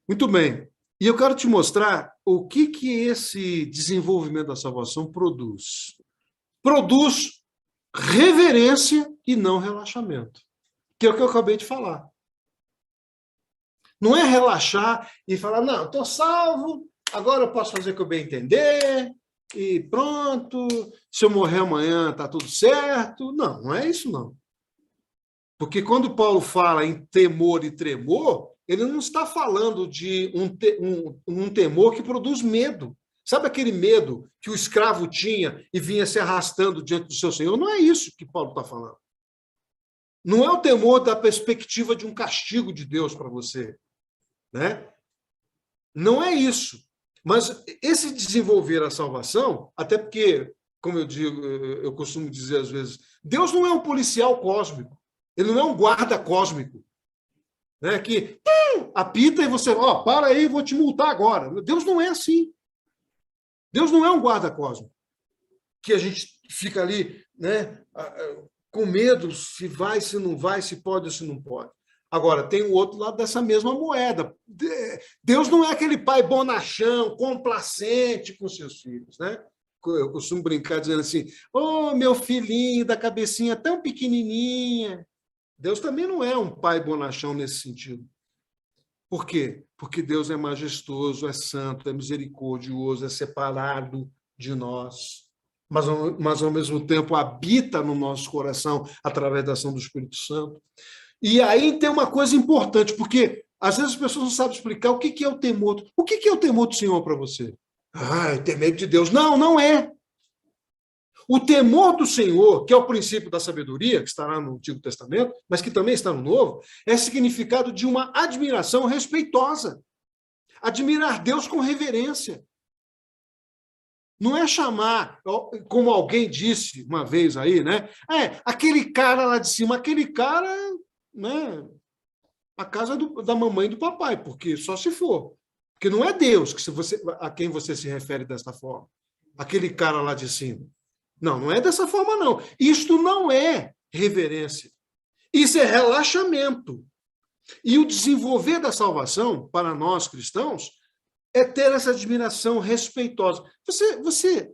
Muito bem. E eu quero te mostrar o que esse desenvolvimento da salvação produz. Produz reverência e não relaxamento, que é o que eu acabei de falar. Não é relaxar e falar, não, estou salvo, agora eu posso fazer o que eu bem entender, e pronto, se eu morrer amanhã está tudo certo. Não, não é isso, não. Porque quando Paulo fala em temor e tremor, ele não está falando de um temor que produz medo. Sabe aquele medo que o escravo tinha e vinha se arrastando diante do seu senhor? Não é isso que Paulo está falando. Não é o temor da perspectiva de um castigo de Deus para você, né? Não é isso. Mas esse desenvolver a salvação, até porque, como eu digo, eu costumo dizer às vezes, Deus não é um policial cósmico, ele não é um guarda cósmico, né? Que apita e você, para aí, vou te multar agora. Deus não é assim. Deus não é um guarda cósmico, que a gente fica ali, né, com medo se vai, se não vai, se pode ou se não pode. Agora, tem o outro lado dessa mesma moeda. Deus não é aquele pai bonachão, complacente com seus filhos, né? Eu costumo brincar dizendo assim, meu filhinho da cabecinha tão pequenininha. Deus também não é um pai bonachão nesse sentido. Por quê? Porque Deus é majestoso, é santo, é misericordioso, é separado de nós, mas ao mesmo tempo habita no nosso coração através da ação do Espírito Santo. E aí tem uma coisa importante, porque às vezes as pessoas não sabem explicar o que é o temor. O que é o temor do Senhor para você? Ter medo de Deus. Não, não é. O temor do Senhor, que é o princípio da sabedoria, que está lá no Antigo Testamento, mas que também está no Novo, é significado de uma admiração respeitosa. Admirar Deus com reverência. Não é chamar, como alguém disse uma vez aí, né? Aquele cara lá de cima, aquele cara, né? A casa da mamãe e do papai, porque só se for. Porque não é Deus a quem você se refere desta forma. Aquele cara lá de cima. Não é dessa forma, não. Isto não é reverência. Isso é relaxamento. E o desenvolver da salvação, para nós cristãos, é ter essa admiração respeitosa. Você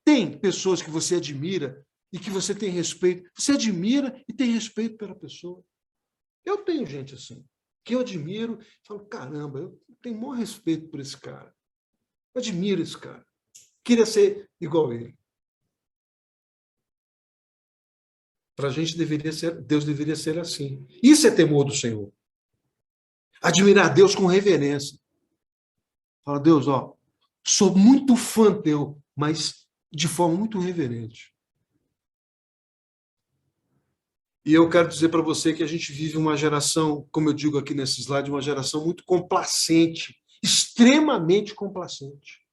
tem pessoas que você admira e que você tem respeito. Você admira e tem respeito pela pessoa. Eu tenho gente assim, que eu admiro e falo, caramba, eu tenho o maior respeito por esse cara. Eu admiro esse cara. Queria ser igual a ele. Para a gente Deus deveria ser assim. Isso é temor do Senhor. Admirar Deus com reverência. Fala, Deus, sou muito fã teu, mas de forma muito reverente. E eu quero dizer para você que a gente vive uma geração, como eu digo aqui nesse slide, uma geração muito complacente, extremamente complacente.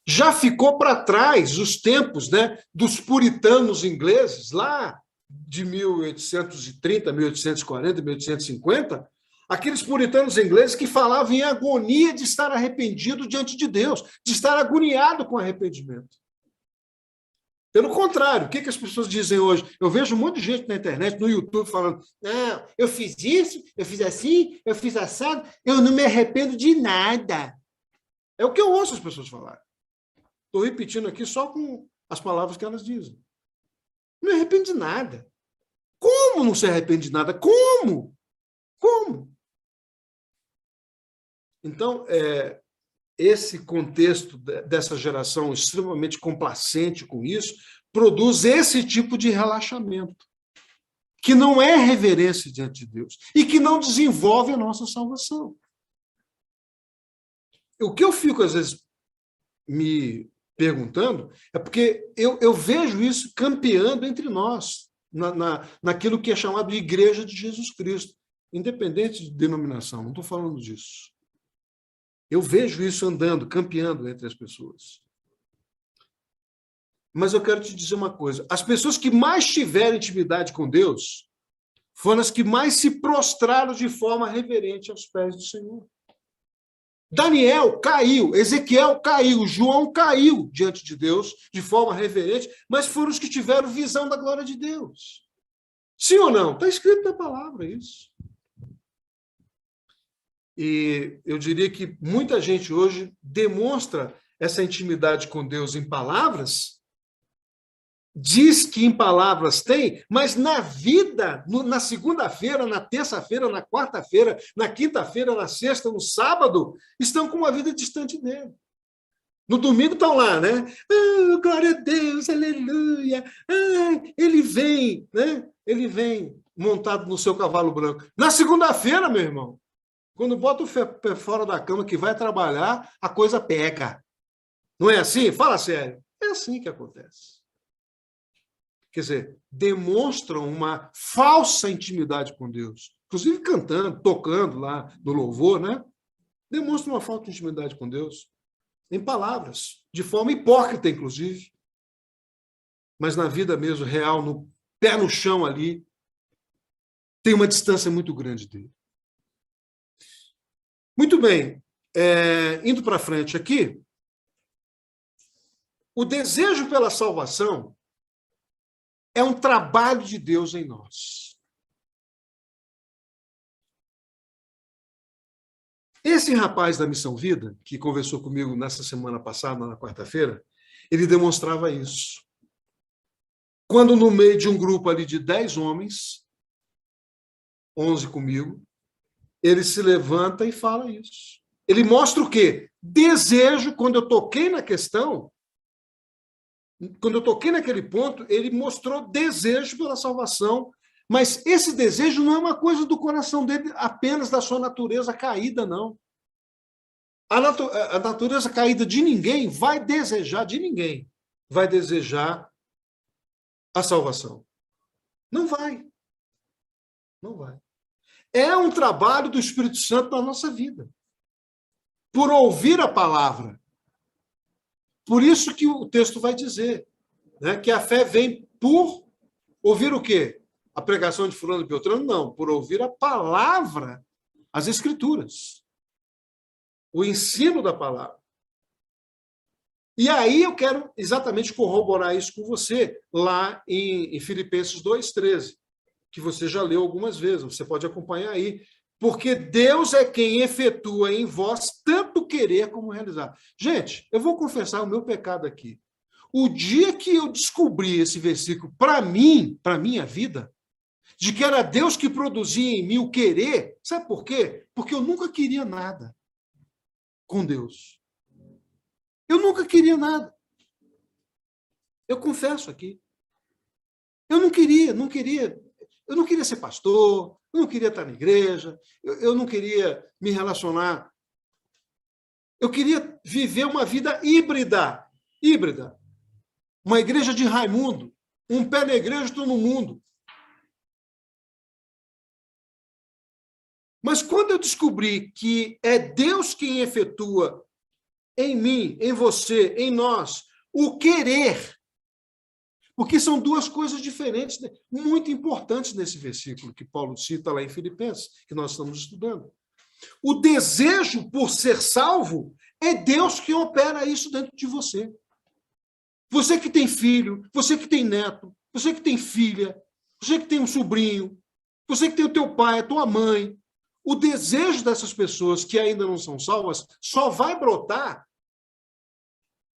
Já ficou para trás os tempos, né, dos puritanos ingleses, lá de 1830, 1840, 1850, aqueles puritanos ingleses que falavam em agonia de estar arrependido diante de Deus, de estar agoniado com arrependimento. Pelo contrário, o que as pessoas dizem hoje? Eu vejo um monte de gente na internet, no YouTube, falando, não, eu fiz isso, eu fiz assim, eu fiz assado, eu não me arrependo de nada. É o que eu ouço as pessoas falarem. Estou repetindo aqui só com as palavras que elas dizem. Não me arrependo de nada. Como não se arrepende de nada? Como? Como? Então, esse contexto dessa geração extremamente complacente com isso, produz esse tipo de relaxamento, que não é reverência diante de Deus e que não desenvolve a nossa salvação. O que eu fico, às vezes, me perguntando é porque eu vejo isso campeando entre nós, naquilo que é chamado de Igreja de Jesus Cristo, independente de denominação, não estou falando disso. Eu vejo isso andando, campeando entre as pessoas. Mas eu quero te dizer uma coisa. As pessoas que mais tiveram intimidade com Deus foram as que mais se prostraram de forma reverente aos pés do Senhor. Daniel caiu, Ezequiel caiu, João caiu diante de Deus de forma reverente, mas foram os que tiveram visão da glória de Deus. Sim ou não? Está escrito na palavra isso. E eu diria que muita gente hoje demonstra essa intimidade com Deus em palavras, diz que em palavras tem, mas na vida, na segunda-feira, na terça-feira, na quarta-feira, na quinta-feira, na sexta, no sábado, estão com uma vida distante dele. No domingo estão lá, né? Ah, glória a Deus, aleluia. Ah, ele vem, né? Ele vem montado no seu cavalo branco. Na segunda-feira, meu irmão, quando bota o pé fora da cama que vai trabalhar, a coisa pega. Não é assim? Fala sério. É assim que acontece. Quer dizer, demonstram uma falsa intimidade com Deus. Inclusive cantando, tocando lá no louvor, né? Demonstram uma falta de intimidade com Deus. Em palavras, de forma hipócrita, inclusive. Mas na vida mesmo, real, no pé no chão ali, tem uma distância muito grande dele. Muito bem. Indo para frente aqui, o desejo pela salvação é um trabalho de Deus em nós. Esse rapaz da Missão Vida, que conversou comigo nessa semana passada, na quarta-feira, ele demonstrava isso. Quando no meio de um grupo ali de 10 homens, 11 comigo, ele se levanta e fala isso. Ele mostra o quê? Desejo, quando eu toquei na questão, quando eu toquei naquele ponto, ele mostrou desejo pela salvação, mas esse desejo não é uma coisa do coração dele, apenas da sua natureza caída, não. A natureza caída de ninguém vai desejar, de ninguém, vai desejar a salvação. Não vai. Não vai. É um trabalho do Espírito Santo na nossa vida. Por ouvir a palavra. Por isso que o texto vai dizer, né, que a fé vem por ouvir o quê? A pregação de fulano e beltrano? Não, por ouvir a palavra, as escrituras. O ensino da palavra. E aí eu quero exatamente corroborar isso com você, lá em Filipenses 2,13, que você já leu algumas vezes, você pode acompanhar aí. Porque Deus é quem efetua em vós tanto querer como realizar. Gente, eu vou confessar o meu pecado aqui. O dia que eu descobri esse versículo para mim, para minha vida, de que era Deus que produzia em mim o querer, sabe por quê? Porque eu nunca queria nada com Deus. Eu nunca queria nada. Eu confesso aqui. Eu não queria. Eu não queria ser pastor, eu não queria estar na igreja, eu não queria me relacionar. Eu queria viver uma vida híbrida. Híbrida. Uma igreja de Raimundo. Um pé na igreja, estou no mundo. Mas quando eu descobri que é Deus quem efetua em mim, em você, em nós, o querer, porque são duas coisas diferentes, muito importantes nesse versículo que Paulo cita lá em Filipenses, que nós estamos estudando. O desejo por ser salvo é Deus que opera isso dentro de você. Você que tem filho, você que tem neto, você que tem filha, você que tem um sobrinho, você que tem o teu pai, a tua mãe, o desejo dessas pessoas que ainda não são salvas só vai brotar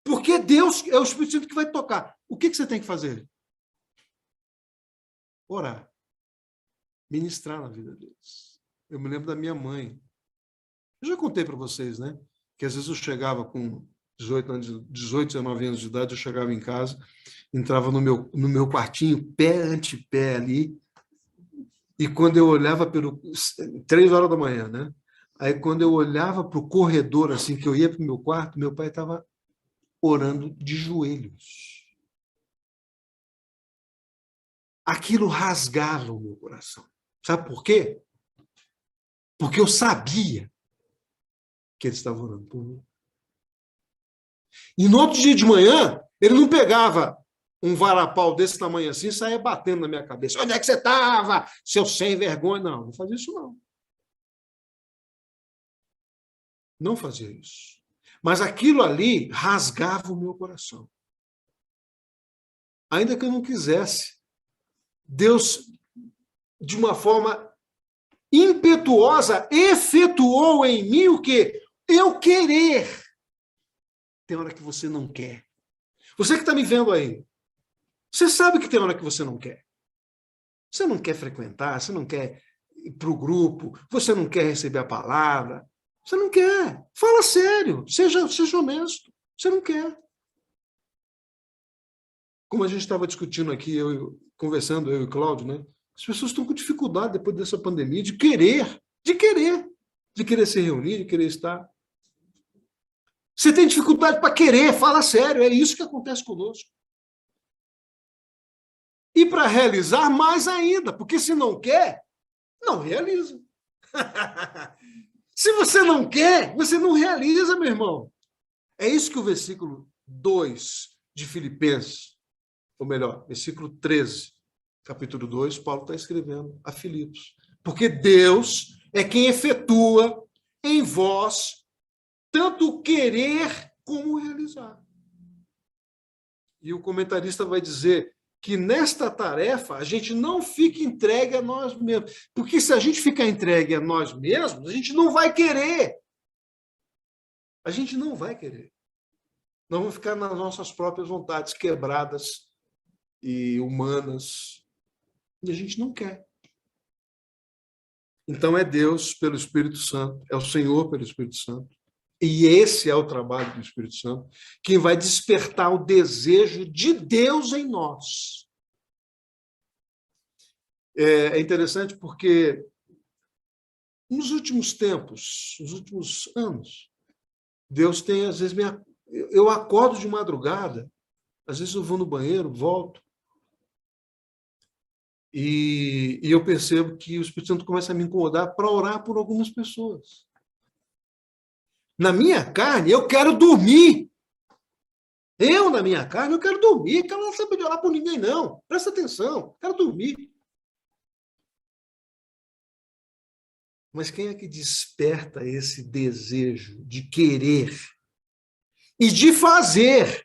porque Deus é o Espírito Santo que vai tocar. O que você tem que fazer? Orar. Ministrar na vida deles. Eu me lembro da minha mãe. Eu já contei para vocês, né? Que às vezes eu chegava com 18, 19 anos de idade, eu chegava em casa, entrava no meu quartinho, pé ante pé ali, e quando eu olhava 3 horas da manhã, né? Aí quando eu olhava para o corredor, assim, que eu ia para o meu quarto, meu pai estava orando de joelhos. Aquilo rasgava o meu coração. Sabe por quê? Porque eu sabia que ele estava orando por mim. E no outro dia de manhã, ele não pegava um varapau desse tamanho assim e saía batendo na minha cabeça. Onde é que você estava, seu sem vergonha? Não fazia isso não. Não fazia isso. Mas aquilo ali rasgava o meu coração. Ainda que eu não quisesse. Deus, de uma forma impetuosa, efetuou em mim o quê? Eu querer. Tem hora que você não quer. Você que está me vendo aí, você sabe que tem hora que você não quer. Você não quer frequentar, você não quer ir para o grupo, você não quer receber a palavra, você não quer. Fala sério, seja honesto, você não quer. Como a gente estava discutindo aqui, conversando, eu e o Cláudio, né? As pessoas estão com dificuldade depois dessa pandemia de querer se reunir, de querer estar. Você tem dificuldade para querer, fala sério, é isso que acontece conosco. E para realizar, mais ainda, porque se não quer, não realiza. Se você não quer, você não realiza, meu irmão. É isso que o versículo 2 de Filipenses, ou melhor, versículo 13, capítulo 2, Paulo está escrevendo a Filipos. Porque Deus é quem efetua em vós tanto o querer como o realizar. E o comentarista vai dizer que nesta tarefa a gente não fica entregue a nós mesmos. Porque se a gente ficar entregue a nós mesmos, a gente não vai querer. A gente não vai querer. Nós vamos ficar nas nossas próprias vontades quebradas e humanas. E a gente não quer. Então é Deus pelo Espírito Santo, é o Senhor pelo Espírito Santo. E esse é o trabalho do Espírito Santo, quem vai despertar o desejo de Deus em nós. É interessante porque nos últimos tempos, nos últimos anos, Deus tem, às vezes, eu acordo de madrugada, às vezes eu vou no banheiro, volto, e eu percebo que o Espírito Santo começa a me incomodar para orar por algumas pessoas. Na minha carne, eu quero dormir. Na minha carne, eu quero dormir. Eu não saber de orar por ninguém, não. Presta atenção, eu quero dormir. Mas quem é que desperta esse desejo de querer e de fazer?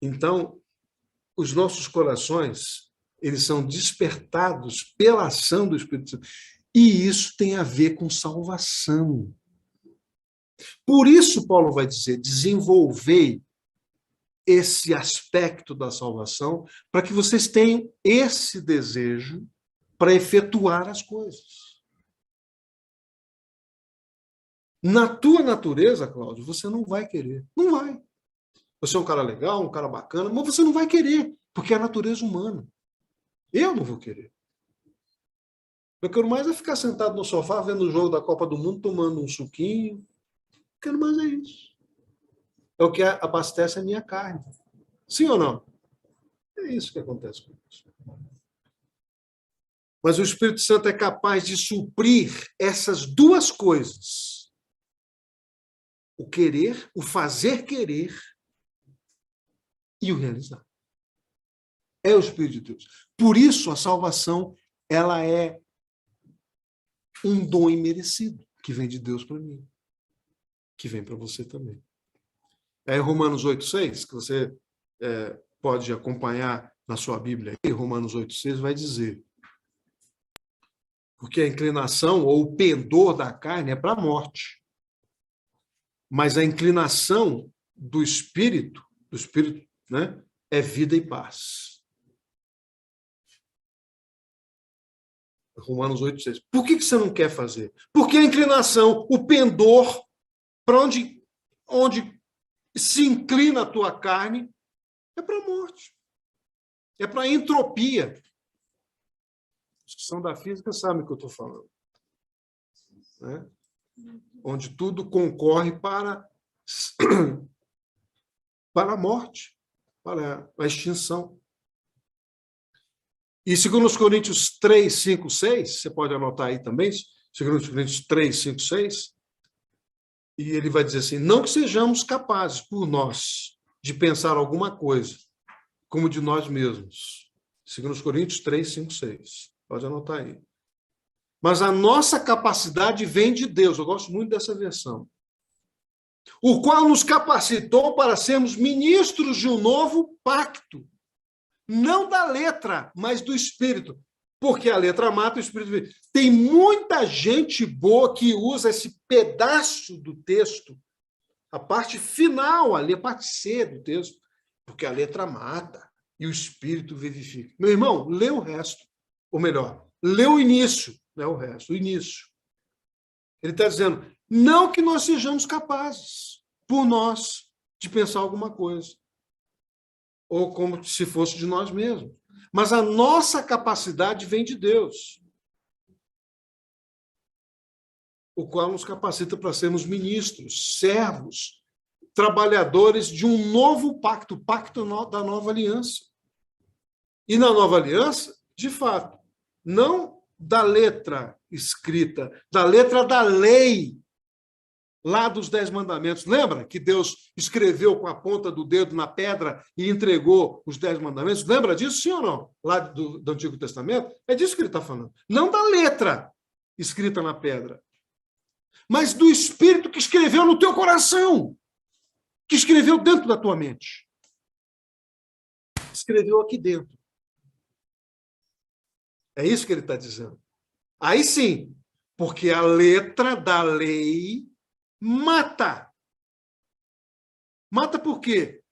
Então, os nossos corações, eles são despertados pela ação do Espírito Santo. E isso tem a ver com salvação. Por isso, Paulo vai dizer, desenvolvei esse aspecto da salvação para que vocês tenham esse desejo para efetuar as coisas. Na tua natureza, Cláudio, você não vai querer. Não vai. Você é um cara legal, um cara bacana, mas você não vai querer, porque é a natureza humana. Eu não vou querer. Eu quero mais é ficar sentado no sofá, vendo o jogo da Copa do Mundo, tomando um suquinho. Eu quero mais é isso. É o que abastece a minha carne. Sim ou não? É isso que acontece com isso. Mas o Espírito Santo é capaz de suprir essas duas coisas. O querer, o fazer querer e o realizar. É o Espírito de Deus. Por isso, a salvação, ela é um dom imerecido que vem de Deus para mim, que vem para você também. É Romanos 8,6, que você pode acompanhar na sua Bíblia. E Romanos 8,6 vai dizer: porque a inclinação ou o pendor da carne é para a morte, mas a inclinação do Espírito, né, é vida e paz. Romanos 8,6. Por que você não quer fazer? Porque a inclinação, o pendor, para onde se inclina a tua carne, é para a morte. É para a entropia. Os que são da física sabem o que eu estou falando. Né? Onde tudo concorre para a morte, para a extinção. E 2 Coríntios 3, 5, 6, você pode anotar aí também, 2 Coríntios 3, 5, 6, e ele vai dizer assim: não que sejamos capazes, por nós, de pensar alguma coisa, como de nós mesmos. 2 Coríntios 3, 5, 6. Pode anotar aí. Mas a nossa capacidade vem de Deus, eu gosto muito dessa versão, o qual nos capacitou para sermos ministros de um novo pacto. Não da letra, mas do Espírito. Porque a letra mata, o espírito vive. Tem muita gente boa que usa esse pedaço do texto, a parte final ali, a parte C do texto, porque a letra mata e o espírito vivifica. Meu irmão, lê o resto. Ou melhor, lê o início, não é o resto, o início. Ele está dizendo, não que nós sejamos capazes, por nós, de pensar alguma coisa. Ou como se fosse de nós mesmos. Mas a nossa capacidade vem de Deus, o qual nos capacita para sermos ministros, servos, trabalhadores de um novo pacto, o pacto da nova aliança. E na nova aliança, de fato, não da letra escrita, da letra da lei, lá dos 10 mandamentos. Lembra que Deus escreveu com a ponta do dedo na pedra e entregou os 10 mandamentos? Lembra disso, sim ou não? Lá do Antigo Testamento? É disso que ele está falando. Não da letra escrita na pedra, mas do Espírito que escreveu no teu coração, que escreveu dentro da tua mente. Escreveu aqui dentro. É isso que ele está dizendo. Aí sim, porque a letra da lei mata. Mata por quê?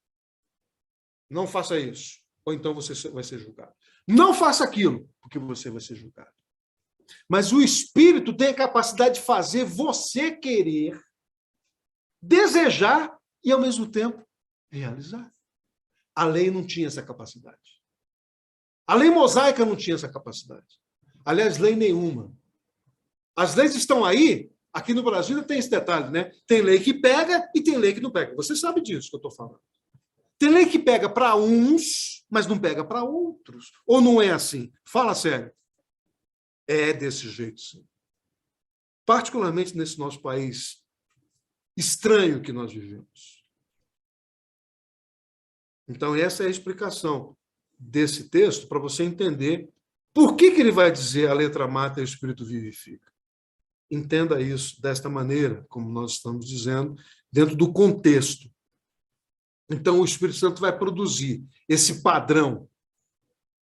Não faça isso, ou então você vai ser julgado. Não faça aquilo, porque você vai ser julgado. Mas o Espírito tem a capacidade de fazer você querer, desejar e, ao mesmo tempo, realizar. A lei não tinha essa capacidade. A lei mosaica não tinha essa capacidade. Aliás, lei nenhuma. As leis estão aí. Aqui no Brasil tem esse detalhe, né? Tem lei que pega e tem lei que não pega. Você sabe disso que eu estou falando. Tem lei que pega para uns, mas não pega para outros. Ou não é assim? Fala sério. É desse jeito, sim. Particularmente nesse nosso país estranho que nós vivemos. Então, essa é a explicação desse texto para você entender por que ele vai dizer a letra mata e o espírito vivifica. Entenda isso desta maneira, como nós estamos dizendo, dentro do contexto. Então, o Espírito Santo vai produzir esse padrão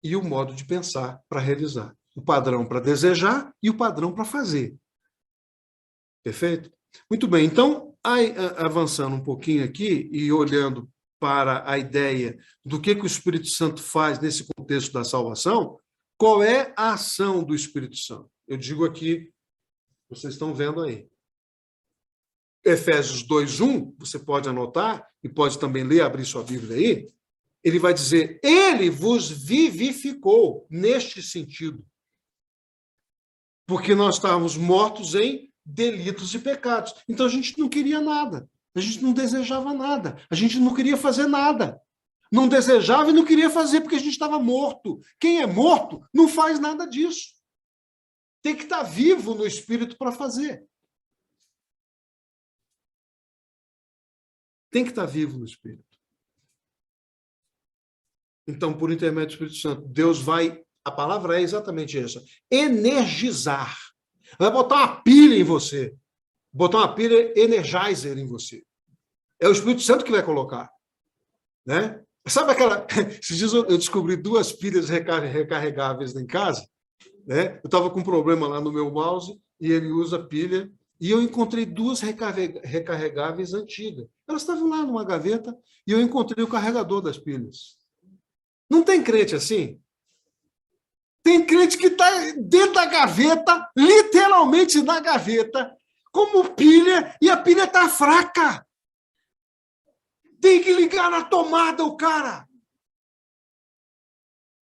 e o modo de pensar para realizar. O padrão para desejar e o padrão para fazer. Perfeito? Muito bem. Então, avançando um pouquinho aqui e olhando para a ideia do que o Espírito Santo faz nesse contexto da salvação, qual é a ação do Espírito Santo? Eu digo aqui, vocês estão vendo aí. Efésios 2:1, você pode anotar e pode também ler, abrir sua Bíblia aí. Ele vai dizer, ele vos vivificou neste sentido. Porque nós estávamos mortos em delitos e pecados. Então a gente não queria nada. A gente não desejava nada. A gente não queria fazer nada. Não desejava e não queria fazer porque a gente estava morto. Quem é morto não faz nada disso. Tem que estar vivo no espírito para fazer. Tem que estar vivo no espírito. Então, por intermédio do Espírito Santo, Deus vai, a palavra é exatamente essa, energizar. Vai botar uma pilha em você. Botar uma pilha energizer em você. É o Espírito Santo que vai colocar. Né? Sabe aquela... Esses dias eu descobri 2 pilhas recarregáveis em casa. Né? Eu estava com um problema lá no meu mouse e ele usa pilha. E eu encontrei 2 recarregáveis antigas. Elas estavam lá numa gaveta e eu encontrei o carregador das pilhas. Não tem crente assim? Tem crente que está dentro da gaveta, literalmente na gaveta, como pilha, e a pilha está fraca. Tem que ligar na tomada o cara.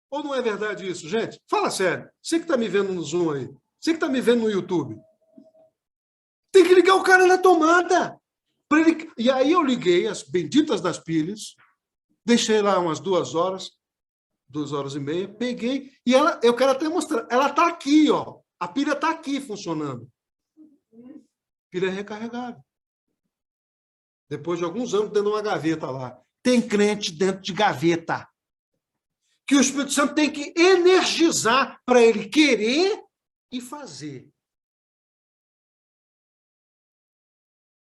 Ou não é verdade isso, gente? Fala sério. Você que está me vendo no Zoom aí. Você que está me vendo no YouTube. Tem que ligar o cara na tomada. E aí eu liguei as benditas das pilhas, deixei lá umas 2 horas, 2 horas e meia, peguei, e eu quero até mostrar, ela está aqui, ó. A pilha está aqui funcionando. Pilha recarregável. Depois de alguns anos dentro de uma gaveta lá. Tem crente dentro de gaveta. Que o Espírito Santo tem que energizar para ele querer e fazer.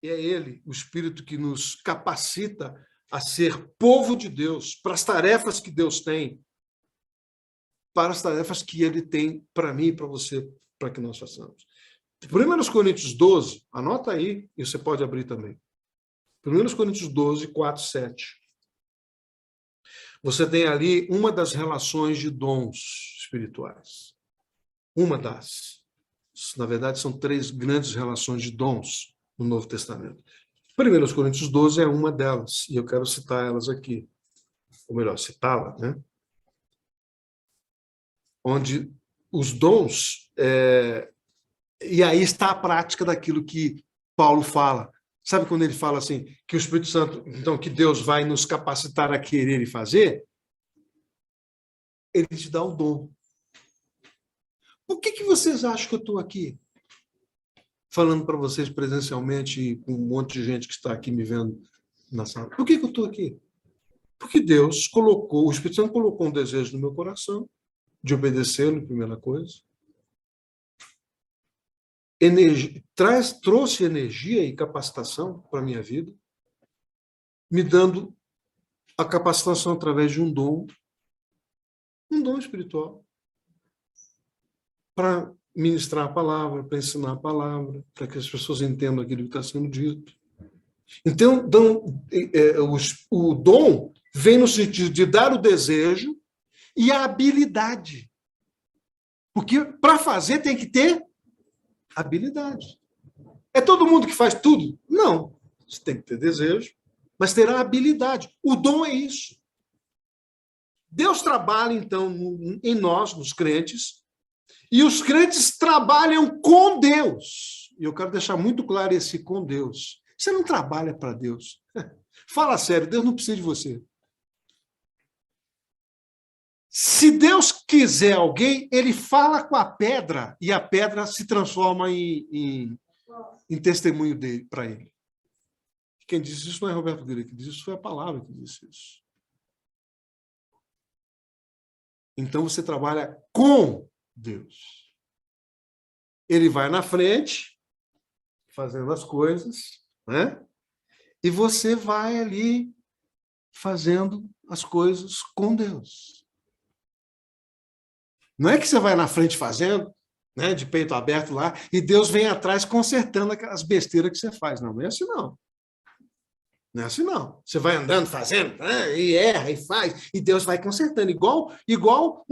E é ele, o Espírito, que nos capacita a ser povo de Deus, para as tarefas que Deus tem. para as tarefas que ele tem para mim e para você, para que nós façamos. 1 Coríntios 12, anota aí, e você pode abrir também. 1 Coríntios 12, 4, 7. Você tem ali uma das relações de dons espirituais. Uma das. Na verdade, são 3 grandes relações de dons no Novo Testamento. 1 Coríntios 12 é uma delas, e eu quero citar elas aqui. Ou melhor, citá-la, né? Onde os dons... E aí está a prática daquilo que Paulo fala. Sabe quando ele fala assim, que o Espírito Santo, então, que Deus vai nos capacitar a querer e fazer? Ele te dá o dom. Por que vocês acham que eu estou aqui? Falando para vocês presencialmente, com um monte de gente que está aqui me vendo na sala. Por que eu estou aqui? Porque Deus colocou, o Espírito Santo colocou um desejo no meu coração de obedecê-lo, primeira coisa. Trouxe energia e capacitação para a minha vida, me dando a capacitação através de um dom espiritual, para ministrar a palavra, para ensinar a palavra, para que as pessoas entendam aquilo que está sendo dito. Então, o dom vem no sentido de dar o desejo e a habilidade. Porque para fazer tem que ter habilidade. É todo mundo que faz tudo? Não. Você tem que ter desejo, mas terá habilidade. O dom é isso. Deus trabalha, então, em nós, nos crentes, e os crentes trabalham com Deus. E eu quero deixar muito claro esse com Deus. Você não trabalha para Deus. Fala sério, Deus não precisa de você. Se Deus quiser alguém, ele fala com a pedra e a pedra se transforma em testemunho dele para ele. Quem disse isso não é Roberto Guerreiro, quem disse isso foi a palavra que disse isso. Então você trabalha com Deus. Ele vai na frente, fazendo as coisas, né? E você vai ali fazendo as coisas com Deus. Não é que você vai na frente fazendo, né, de peito aberto lá, e Deus vem atrás consertando as besteiras que você faz. Não é assim, não. Não é assim, não. Você vai andando, fazendo, né, e erra, e faz, e Deus vai consertando. Igual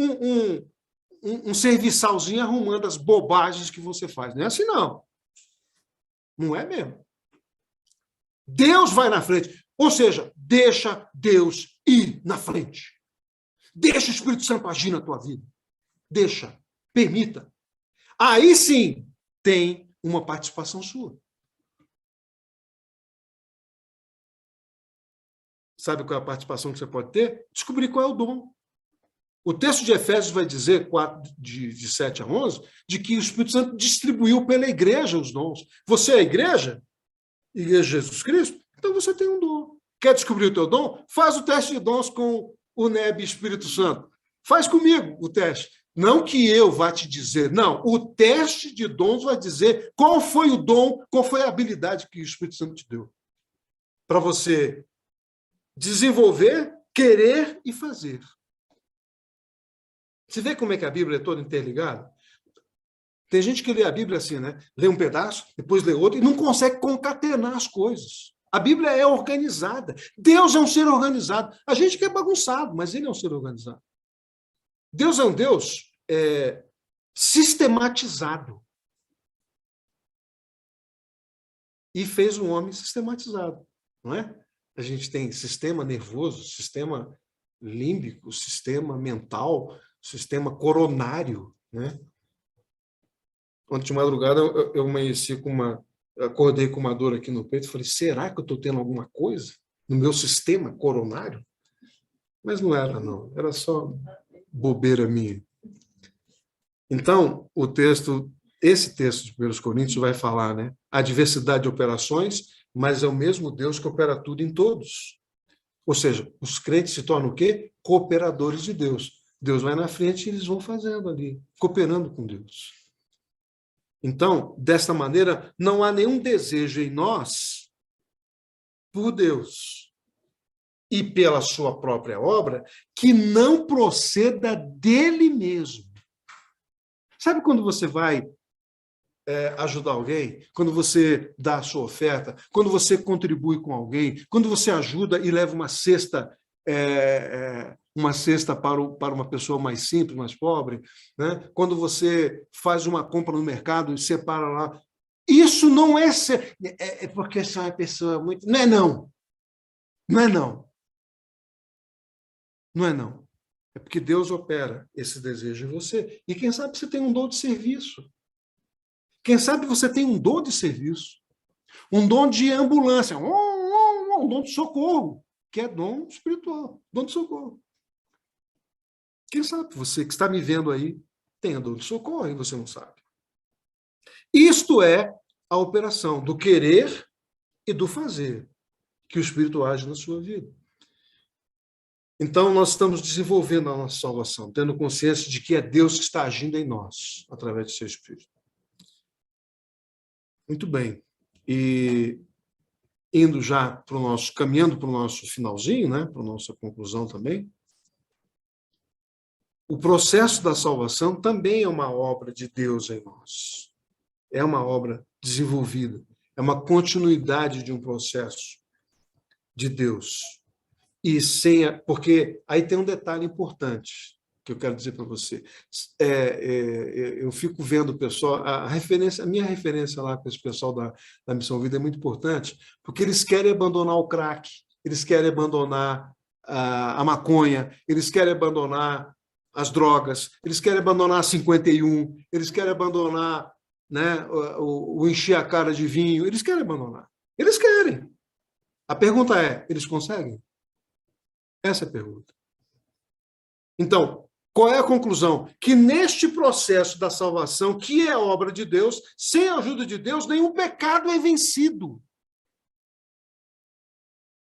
um serviçalzinho arrumando as bobagens que você faz. Não é assim, não. Não é mesmo. Deus vai na frente. Ou seja, deixa Deus ir na frente. Deixa o Espírito Santo agir na tua vida. Deixa, permita. Aí sim tem uma participação sua. Sabe qual é a participação que você pode ter? Descobrir qual é o dom. O texto de Efésios vai dizer, de 7 a 11, de que o Espírito Santo distribuiu pela igreja os dons. Você é a igreja? Igreja de Jesus Cristo? Então você tem um dom. Quer descobrir o teu dom? Faz o teste de dons com o NEB Espírito Santo. Faz comigo o teste. Não que eu vá te dizer, não. O teste de dons vai dizer qual foi o dom, qual foi a habilidade que o Espírito Santo te deu. Para você desenvolver, querer e fazer. Você vê como é que a Bíblia é toda interligada? Tem gente que lê a Bíblia assim, né? Lê um pedaço, depois lê outro, e não consegue concatenar as coisas. A Bíblia é organizada. Deus é um ser organizado. A gente que é bagunçado, mas ele é um ser organizado. Deus é um Deus sistematizado. E fez um homem sistematizado, não é? A gente tem sistema nervoso, sistema límbico, sistema mental, sistema coronário, né? Ontem de madrugada eu amanheci acordei com uma dor aqui no peito, falei, será que eu estou tendo alguma coisa no meu sistema coronário? Mas não era, não. Era só bobeira minha. Então, esse texto de 1 Coríntios vai falar, né? A diversidade de operações, mas é o mesmo Deus que opera tudo em todos. Ou seja, os crentes se tornam o quê? Cooperadores de Deus. Deus vai na frente e eles vão fazendo ali, cooperando com Deus. Então, desta maneira, não há nenhum desejo em nós por Deus. e pela sua própria obra, que não proceda dele mesmo. Sabe quando você vai ajudar alguém, quando você dá a sua oferta, quando você contribui com alguém, quando você ajuda e leva uma cesta para uma pessoa mais simples, mais pobre, né? Quando você faz uma compra no mercado e separa lá, isso não é ser, porque você é uma pessoa muito... Não é não. Não é não. Não é não. É porque Deus opera esse desejo em você. E quem sabe você tem um dom de serviço. Quem sabe você tem um dom de serviço, um dom de ambulância, um dom de socorro, que é dom espiritual, dom de socorro. Quem sabe você que está me vendo aí tem dom de socorro e você não sabe. Isto é a operação do querer e do fazer, que o Espírito age na sua vida. Então, nós estamos desenvolvendo a nossa salvação, tendo consciência de que é Deus que está agindo em nós, através do seu Espírito. Muito bem. E indo já para o nosso, caminhando para o nosso finalzinho, né, para a nossa conclusão também, o processo da salvação também é uma obra de Deus em nós. É uma obra desenvolvida, é uma continuidade de um processo de Deus. E porque aí tem um detalhe importante que eu quero dizer para você. Eu fico vendo o pessoal, a minha referência lá com esse pessoal da Missão Vida é muito importante, porque eles querem abandonar o crack, eles querem abandonar a maconha, eles querem abandonar as drogas, eles querem abandonar a 51, eles querem abandonar, né, o encher a cara de vinho, eles querem abandonar. Eles querem. A pergunta é, eles conseguem? Essa é a pergunta. Então, qual é a conclusão? Que neste processo da salvação, que é obra de Deus, sem a ajuda de Deus, nenhum pecado é vencido.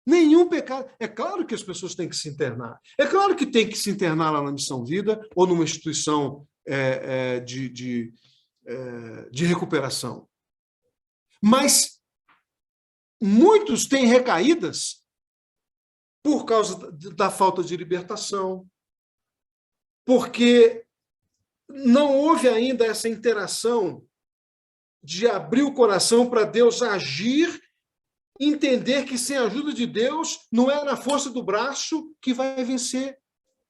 Nenhum pecado. É claro que as pessoas têm que se internar. É claro que tem que se internar lá na Missão Vida ou numa instituição de recuperação. Mas muitos têm recaídas por causa da falta de libertação, porque não houve ainda essa interação de abrir o coração para Deus agir, entender que sem a ajuda de Deus não é na força do braço que vai vencer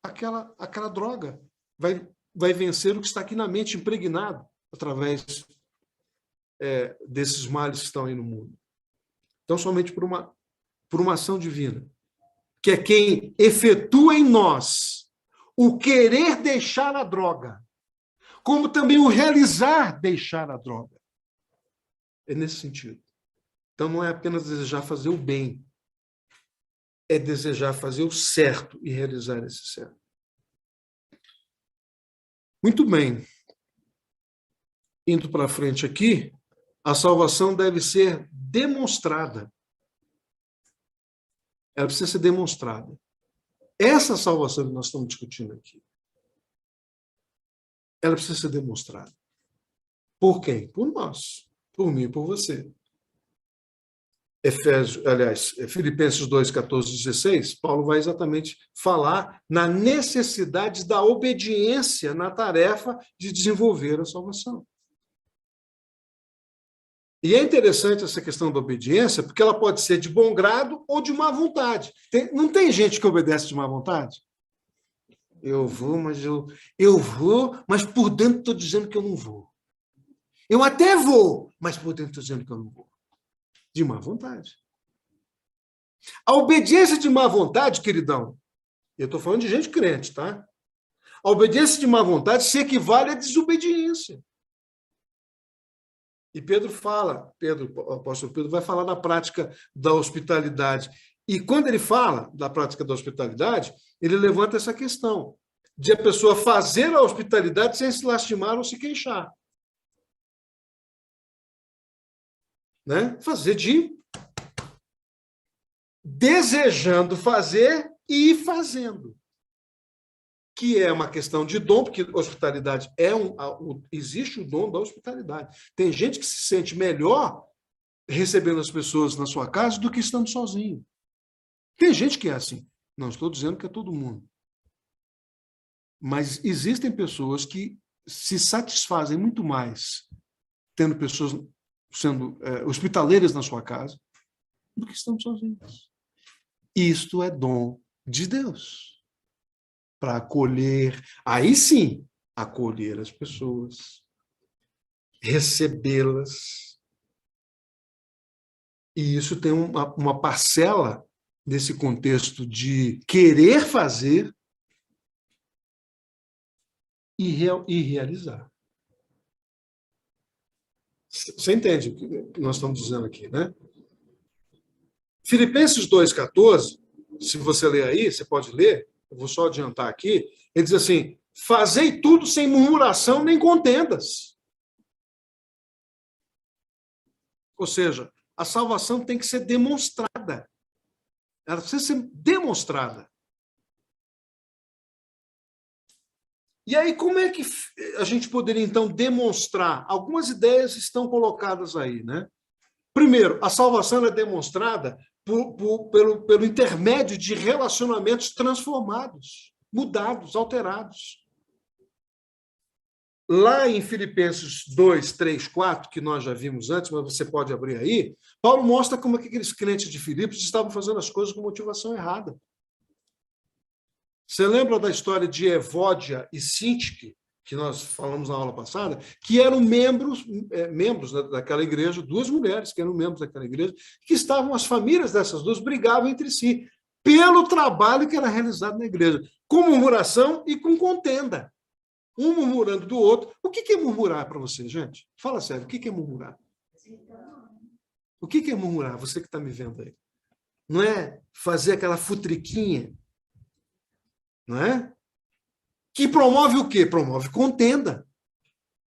aquela droga, vai vencer o que está aqui na mente impregnado através desses males que estão aí no mundo. Então, somente por uma ação divina, que é quem efetua em nós o querer deixar a droga, como também o realizar deixar a droga. É nesse sentido. Então, não é apenas desejar fazer o bem, é desejar fazer o certo e realizar esse certo. Muito bem. Indo para frente aqui, a salvação deve ser demonstrada. Ela precisa ser demonstrada. Essa salvação que nós estamos discutindo aqui, ela precisa ser demonstrada. Por quem? Por nós. Por mim e por você. Filipenses 2, 14, 16, Paulo vai exatamente falar na necessidade da obediência na tarefa de desenvolver a salvação. E é interessante essa questão da obediência, porque ela pode ser de bom grado ou de má vontade. Não tem gente que obedece de má vontade? Eu vou, mas por dentro estou dizendo que eu não vou. Eu até vou, mas por dentro estou dizendo que eu não vou. De má vontade. A obediência de má vontade, queridão, eu estou falando de gente crente, tá? A obediência de má vontade se equivale à desobediência. E o apóstolo Pedro vai falar da prática da hospitalidade. E quando ele fala da prática da hospitalidade, ele levanta essa questão de a pessoa fazer a hospitalidade sem se lastimar ou se queixar. Né? Fazer desejando fazer e fazendo. Que é uma questão de dom, porque hospitalidade existe o dom da hospitalidade. Tem gente que se sente melhor recebendo as pessoas na sua casa do que estando sozinho. Tem gente que é assim. Não estou dizendo que é todo mundo. Mas existem pessoas que se satisfazem muito mais tendo pessoas sendo hospitaleiras na sua casa do que estando sozinhos. Isto é dom de Deus para acolher, aí sim, acolher as pessoas, recebê-las. E isso tem uma parcela desse contexto de querer fazer e realizar. Você entende o que nós estamos dizendo aqui, né? Filipenses 2,14, se você ler aí, você pode ler, eu vou só adiantar aqui, ele diz assim, fazei tudo sem murmuração nem contendas. Ou seja, a salvação tem que ser demonstrada. Ela precisa ser demonstrada. E aí, como é que a gente poderia, então, demonstrar? Algumas ideias estão colocadas aí, né? Primeiro, a salvação é demonstrada pelo intermédio de relacionamentos transformados, mudados, alterados. Lá em Filipenses 2, 3, 4, que nós já vimos antes, mas você pode abrir aí, Paulo mostra como é que aqueles crentes de Filipos estavam fazendo as coisas com motivação errada. Você lembra da história de Evódia e Sintique, que nós falamos na aula passada, que eram membros daquela igreja, duas mulheres que eram membros daquela igreja, que estavam, as famílias dessas duas brigavam entre si, pelo trabalho que era realizado na igreja, com murmuração e com contenda. Um murmurando do outro. O que é murmurar para você, gente? Fala sério, o que é murmurar? O que é murmurar? Você que está me vendo aí. Não é fazer aquela futriquinha, não é? Que promove o quê? Promove contenda.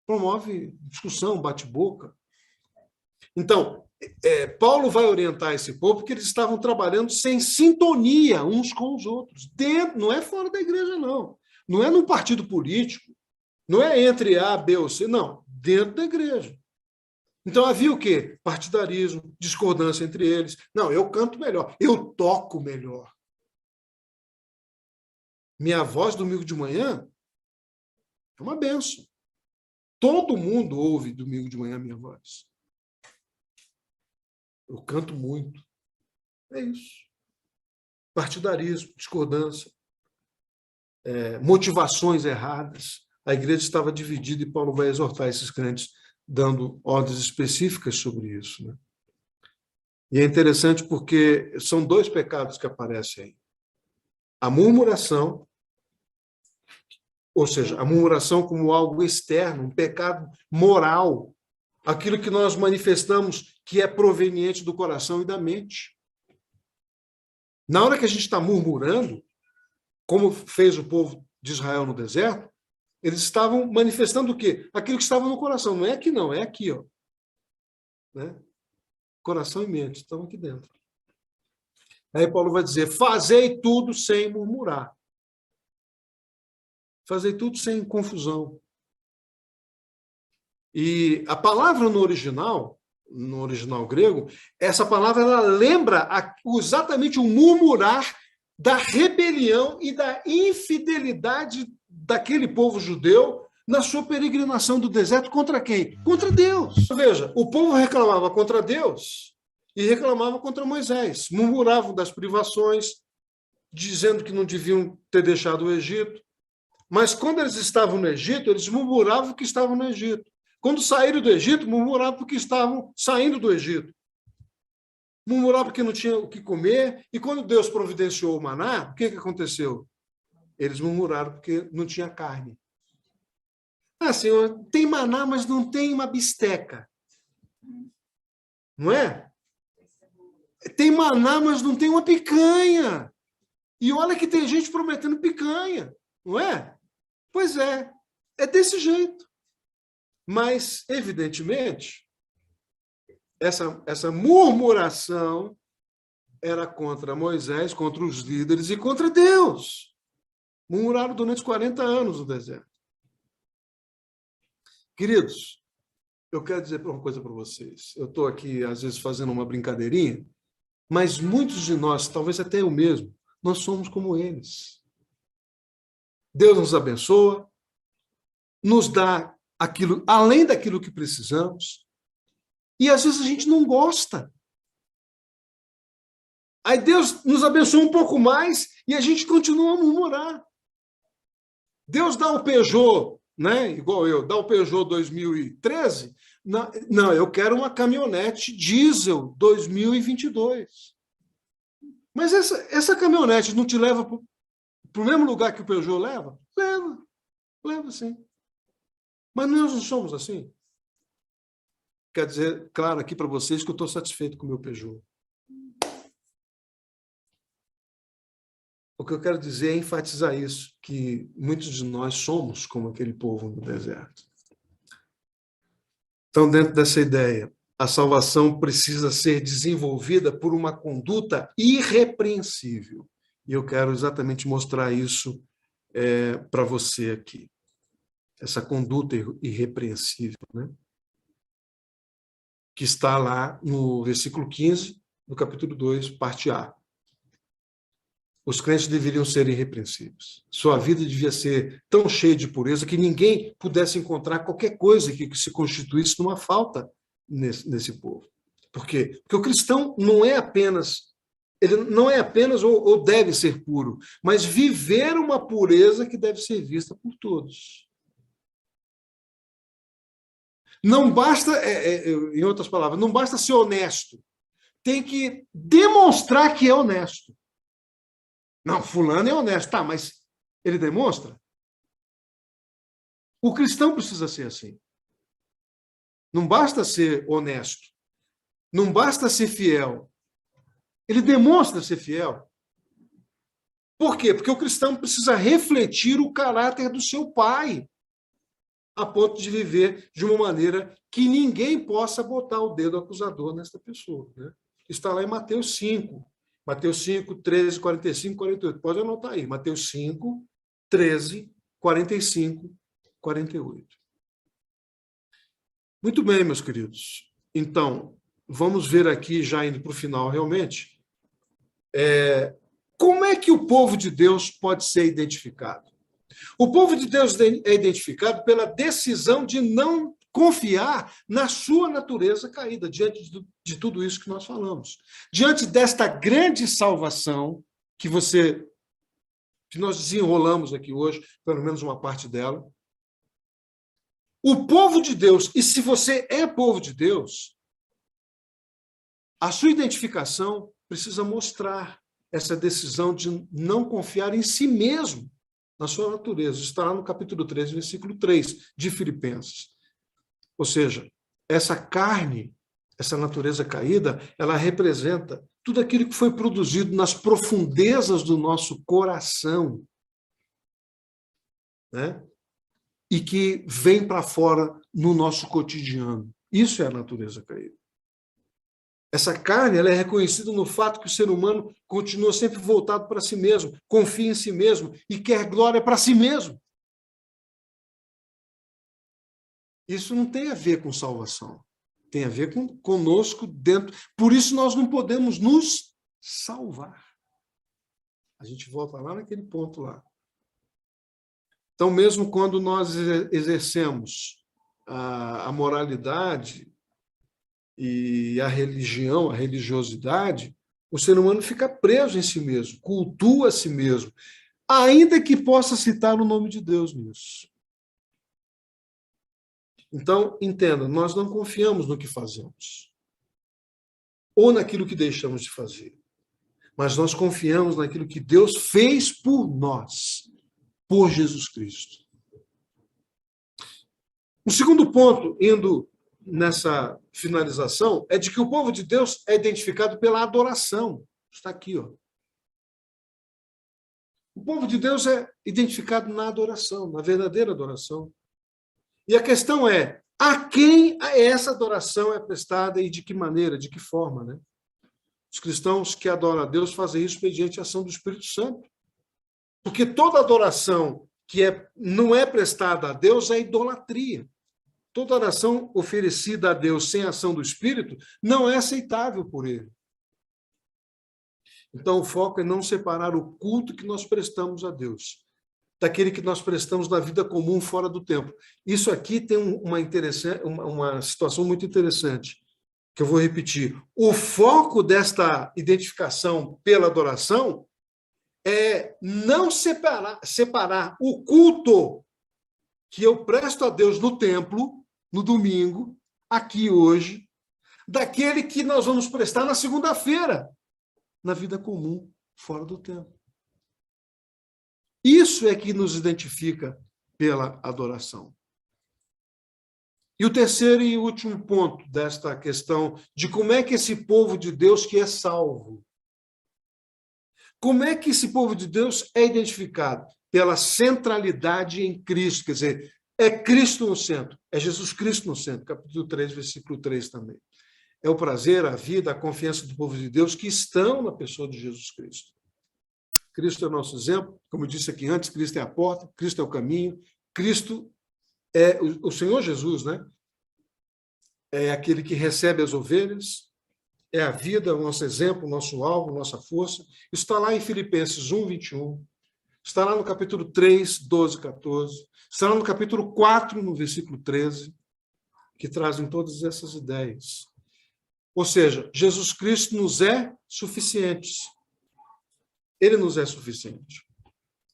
Promove discussão, bate-boca. Então, Paulo vai orientar esse povo porque eles estavam trabalhando sem sintonia uns com os outros. Dentro, não é fora da igreja, não. Não é num partido político. Não é entre A, B ou C. Não. Dentro da igreja. Então havia o quê? Partidarismo, discordância entre eles. Não, eu canto melhor. Eu toco melhor. Minha voz domingo de manhã é uma benção. Todo mundo ouve domingo de manhã a minha voz. Eu canto muito. É isso. Partidarismo, discordância, motivações erradas. A igreja estava dividida e Paulo vai exortar esses crentes, dando ordens específicas sobre isso, né? E é interessante porque são dois pecados que aparecem aí. A murmuração, ou seja, a murmuração como algo externo, um pecado moral, aquilo que nós manifestamos que é proveniente do coração e da mente. Na hora que a gente está murmurando, como fez o povo de Israel no deserto, eles estavam manifestando o quê? Aquilo que estava no coração. Não é aqui, não, é aqui, ó. Né? Coração e mente estão aqui dentro. Aí Paulo vai dizer, fazei tudo sem murmurar. Fazei tudo sem confusão. E a palavra no original grego, essa palavra ela lembra exatamente o murmurar da rebelião e da infidelidade daquele povo judeu na sua peregrinação do deserto contra quem? Contra Deus. Veja, o povo reclamava contra Deus e reclamava contra Moisés. Murmuravam das privações, dizendo que não deviam ter deixado o Egito. Mas quando eles estavam no Egito, eles murmuravam que estavam no Egito. Quando saíram do Egito, murmuravam porque estavam saindo do Egito. Murmuravam porque não tinham o que comer. E quando Deus providenciou o maná, o que aconteceu? Eles murmuraram porque não tinha carne. Ah, Senhor, tem maná, mas não tem uma bisteca. Não é? Tem maná, mas não tem uma picanha. E olha que tem gente prometendo picanha. Não é? Pois é. É desse jeito. Mas, evidentemente, essa murmuração era contra Moisés, contra os líderes e contra Deus. Murmuraram durante 40 anos no deserto. Queridos, eu quero dizer uma coisa para vocês. Eu estou aqui, às vezes, fazendo uma brincadeirinha, Mas muitos de nós, talvez até eu mesmo, nós somos como eles. Deus nos abençoa, nos dá aquilo, além daquilo que precisamos, e às vezes a gente não gosta. Aí Deus nos abençoa um pouco mais e a gente continua a murmurar. Deus dá o Peugeot, né? Igual eu, dá o Peugeot 2013. Não, eu quero uma caminhonete diesel 2022. Mas essa caminhonete não te leva para o mesmo lugar que o Peugeot leva? Leva sim. Mas nós não somos assim. Quer dizer, claro, aqui para vocês que eu estou satisfeito com o meu Peugeot. O que eu quero dizer é enfatizar isso, que muitos de nós somos como aquele povo no deserto. Então, dentro dessa ideia, a salvação precisa ser desenvolvida por uma conduta irrepreensível. E eu quero exatamente mostrar isso para você aqui. Essa conduta irrepreensível, né? Que está lá no versículo 15 do capítulo 2, parte A. Os crentes deveriam ser irrepreensíveis. Sua vida devia ser tão cheia de pureza que ninguém pudesse encontrar qualquer coisa que se constituísse numa falta nesse povo. Por quê? Porque o cristão não é apenas, ele não é apenas ou deve ser puro, mas viver uma pureza que deve ser vista por todos. Não basta, em outras palavras, não basta ser honesto. Tem que demonstrar que é honesto. Não, fulano é honesto. Tá, mas ele demonstra? O cristão precisa ser assim. Não basta ser honesto. Não basta ser fiel. Ele demonstra ser fiel. Por quê? Porque o cristão precisa refletir o caráter do seu pai, a ponto de viver de uma maneira que ninguém possa botar o dedo acusador nesta pessoa, né? Está lá em Mateus 5. Mateus 5, 13, 45, 48. Pode anotar aí. Mateus 5, 13, 45, 48. Muito bem, meus queridos. Então, vamos ver aqui, já indo para o final, realmente, como é que o povo de Deus pode ser identificado? O povo de Deus é identificado pela decisão de não confiar na sua natureza caída, diante de tudo isso que nós falamos. Diante desta grande salvação que nós desenrolamos aqui hoje, pelo menos uma parte dela, o povo de Deus, e se você é povo de Deus, a sua identificação precisa mostrar essa decisão de não confiar em si mesmo, na sua natureza. Está lá no capítulo 3, versículo 3 de Filipenses. Ou seja, essa carne, essa natureza caída, ela representa tudo aquilo que foi produzido nas profundezas do nosso coração, né? E que vem para fora no nosso cotidiano. Isso é a natureza caída. Essa carne, ela é reconhecida no fato que o ser humano continua sempre voltado para si mesmo, confia em si mesmo e quer glória para si mesmo. Isso não tem a ver com salvação. Tem a ver conosco dentro. Por isso nós não podemos nos salvar. A gente volta lá naquele ponto lá. Então, mesmo quando nós exercemos a moralidade e a religião, a religiosidade, o ser humano fica preso em si mesmo, cultua a si mesmo, ainda que possa citar o nome de Deus nisso. Então, entenda, nós não confiamos no que fazemos, ou naquilo que deixamos de fazer, mas nós confiamos naquilo que Deus fez por nós, por Jesus Cristo. O segundo ponto, indo nessa finalização, é de que o povo de Deus é identificado pela adoração. Está aqui, ó. O povo de Deus é identificado na adoração, na verdadeira adoração. E a questão é, a quem essa adoração é prestada e de que maneira, de que forma, né? Os cristãos que adoram a Deus fazem isso mediante a ação do Espírito Santo. Porque toda adoração que não é prestada a Deus é idolatria. Toda oração oferecida a Deus sem ação do Espírito não é aceitável por Ele. Então, o foco é não separar o culto que nós prestamos a Deus daquele que nós prestamos na vida comum fora do templo. Isso aqui tem uma situação muito interessante, que eu vou repetir. O foco desta identificação pela adoração é não separar o culto que eu presto a Deus no templo, no domingo, aqui hoje, daquele que nós vamos prestar na segunda-feira, na vida comum, fora do templo. Isso é que nos identifica pela adoração. E o terceiro e último ponto desta questão de como é que esse povo de Deus que é salvo, como é que esse povo de Deus é identificado? Pela centralidade em Cristo, quer dizer, é Cristo no centro, é Jesus Cristo no centro, capítulo 3, versículo 3 também. É o prazer, a vida, a confiança do povo de Deus que estão na pessoa de Jesus Cristo. Cristo é o nosso exemplo, como eu disse aqui antes, Cristo é a porta, Cristo é o caminho, Cristo é o Senhor Jesus, né? É aquele que recebe as ovelhas, é a vida, o nosso exemplo, o nosso alvo, nossa força. Isso está lá em Filipenses 1, 21, está lá no capítulo 3, 12, 14, está lá no capítulo 4, no versículo 13, que trazem todas essas ideias. Ou seja, Jesus Cristo nos é suficiente. Ele nos é suficiente.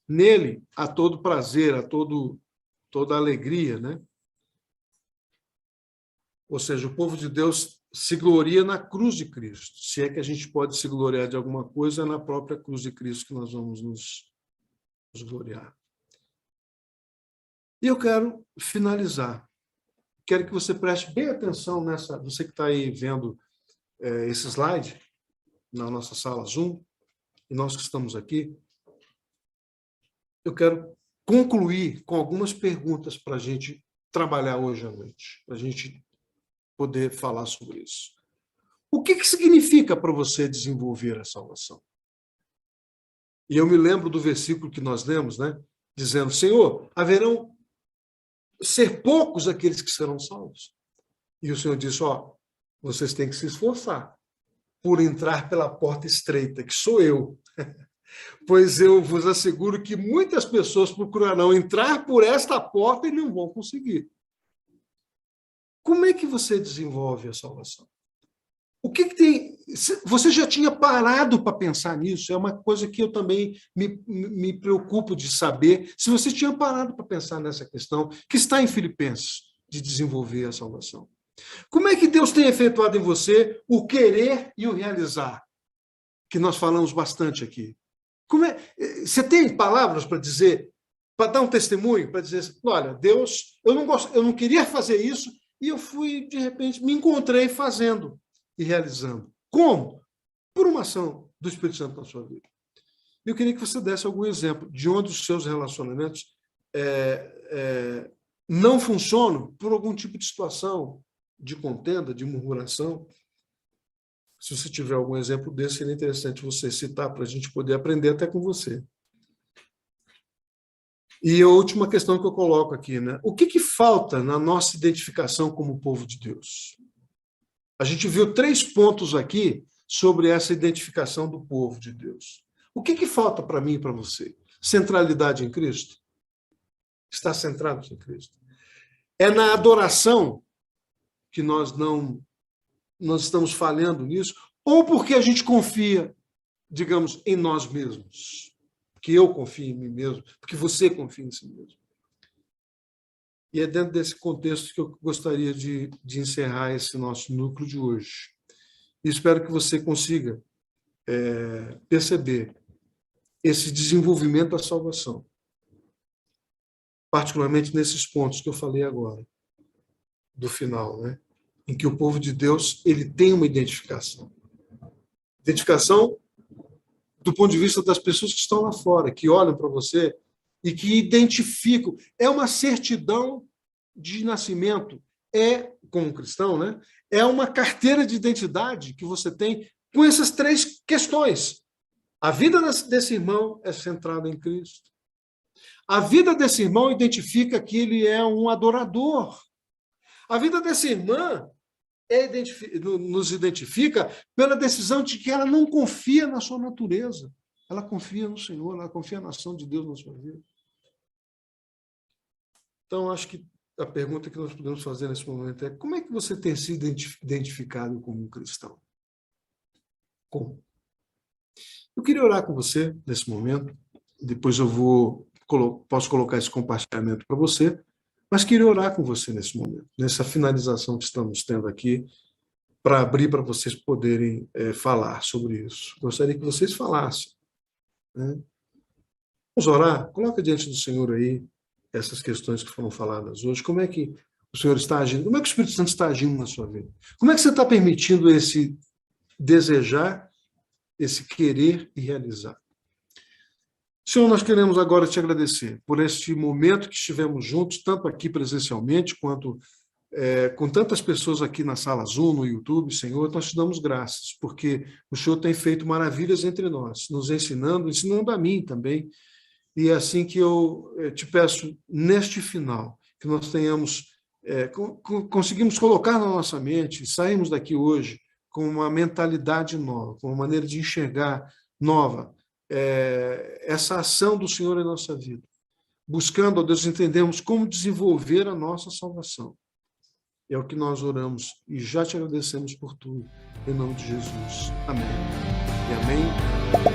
Nele há todo prazer, há toda alegria, né? Ou seja, o povo de Deus se gloria na cruz de Cristo. Se é que a gente pode se gloriar de alguma coisa, é na própria cruz de Cristo que nós vamos nos gloriar. E eu quero finalizar. Quero que você preste bem atenção nessa, você que está aí vendo esse slide na nossa sala Zoom, e nós que estamos aqui, eu quero concluir com algumas perguntas para a gente trabalhar hoje à noite, para a gente poder falar sobre isso. O que significa para você desenvolver a salvação? E eu me lembro do versículo que nós lemos, né? Dizendo, Senhor, haverão ser poucos aqueles que serão salvos. E o Senhor disse, vocês têm que se esforçar por entrar pela porta estreita, que sou eu. Pois eu vos asseguro que muitas pessoas procurarão entrar por esta porta e não vão conseguir. Como é que você desenvolve a salvação? O que tem... Você já tinha parado para pensar nisso? É uma coisa que eu também me preocupo de saber se você tinha parado para pensar nessa questão que está em Filipenses, de desenvolver a salvação. Como é que Deus tem efetuado em você o querer e o realizar? Que nós falamos bastante aqui. Você tem palavras para dizer, para dar um testemunho, para dizer, olha, Deus, eu não queria fazer isso, e eu fui, de repente, me encontrei fazendo e realizando. Como? Por uma ação do Espírito Santo na sua vida. Eu queria que você desse algum exemplo de onde os seus relacionamentos não funcionam por algum tipo de situação de contenda, de murmuração. Se você tiver algum exemplo desse, seria interessante você citar para a gente poder aprender até com você. E a última questão que eu coloco aqui, né? O que falta na nossa identificação como povo de Deus? A gente viu 3 pontos aqui sobre essa identificação do povo de Deus. O que falta para mim e para você? Centralidade em Cristo? Estar centrado em Cristo. É na adoração que nós estamos falhando nisso, ou porque a gente confia, digamos, em nós mesmos. Porque eu confio em mim mesmo, porque você confia em si mesmo. E é dentro desse contexto que eu gostaria de encerrar esse nosso núcleo de hoje. E espero que você consiga perceber esse desenvolvimento da salvação, particularmente nesses pontos que eu falei agora, do final, né? Em que o povo de Deus ele tem uma identificação. Identificação do ponto de vista das pessoas que estão lá fora, que olham para você e que identificam. É uma certidão de nascimento. Como cristão, né? É uma carteira de identidade que você tem com essas 3 questões. A vida desse irmão é centrada em Cristo. A vida desse irmão identifica que ele é um adorador. A vida dessa irmã nos identifica pela decisão de que ela não confia na sua natureza. Ela confia no Senhor, ela confia na ação de Deus na sua vida. Então, acho que a pergunta que nós podemos fazer nesse momento é: como é que você tem sido identificado como um cristão? Como? Eu queria orar com você nesse momento, depois eu posso colocar esse compartilhamento para você, mas queria orar com você nesse momento, nessa finalização que estamos tendo aqui, para abrir para vocês poderem falar sobre isso. Gostaria que vocês falassem, né? Vamos orar? Coloca diante do Senhor aí essas questões que foram faladas hoje. Como é que o Senhor está agindo? Como é que o Espírito Santo está agindo na sua vida? Como é que você está permitindo esse desejar, esse querer e realizar? Senhor, nós queremos agora te agradecer por este momento que estivemos juntos, tanto aqui presencialmente, quanto com tantas pessoas aqui na sala Zoom, no YouTube. Senhor, nós te damos graças, porque o Senhor tem feito maravilhas entre nós, nos ensinando a mim também. E é assim que eu te peço, neste final, que nós tenhamos, conseguimos colocar na nossa mente, saímos daqui hoje com uma mentalidade nova, com uma maneira de enxergar nova, essa ação do Senhor em nossa vida. Buscando, ó Deus, entendermos como desenvolver a nossa salvação. É o que nós oramos e já te agradecemos por tudo. Em nome de Jesus. Amém. E amém.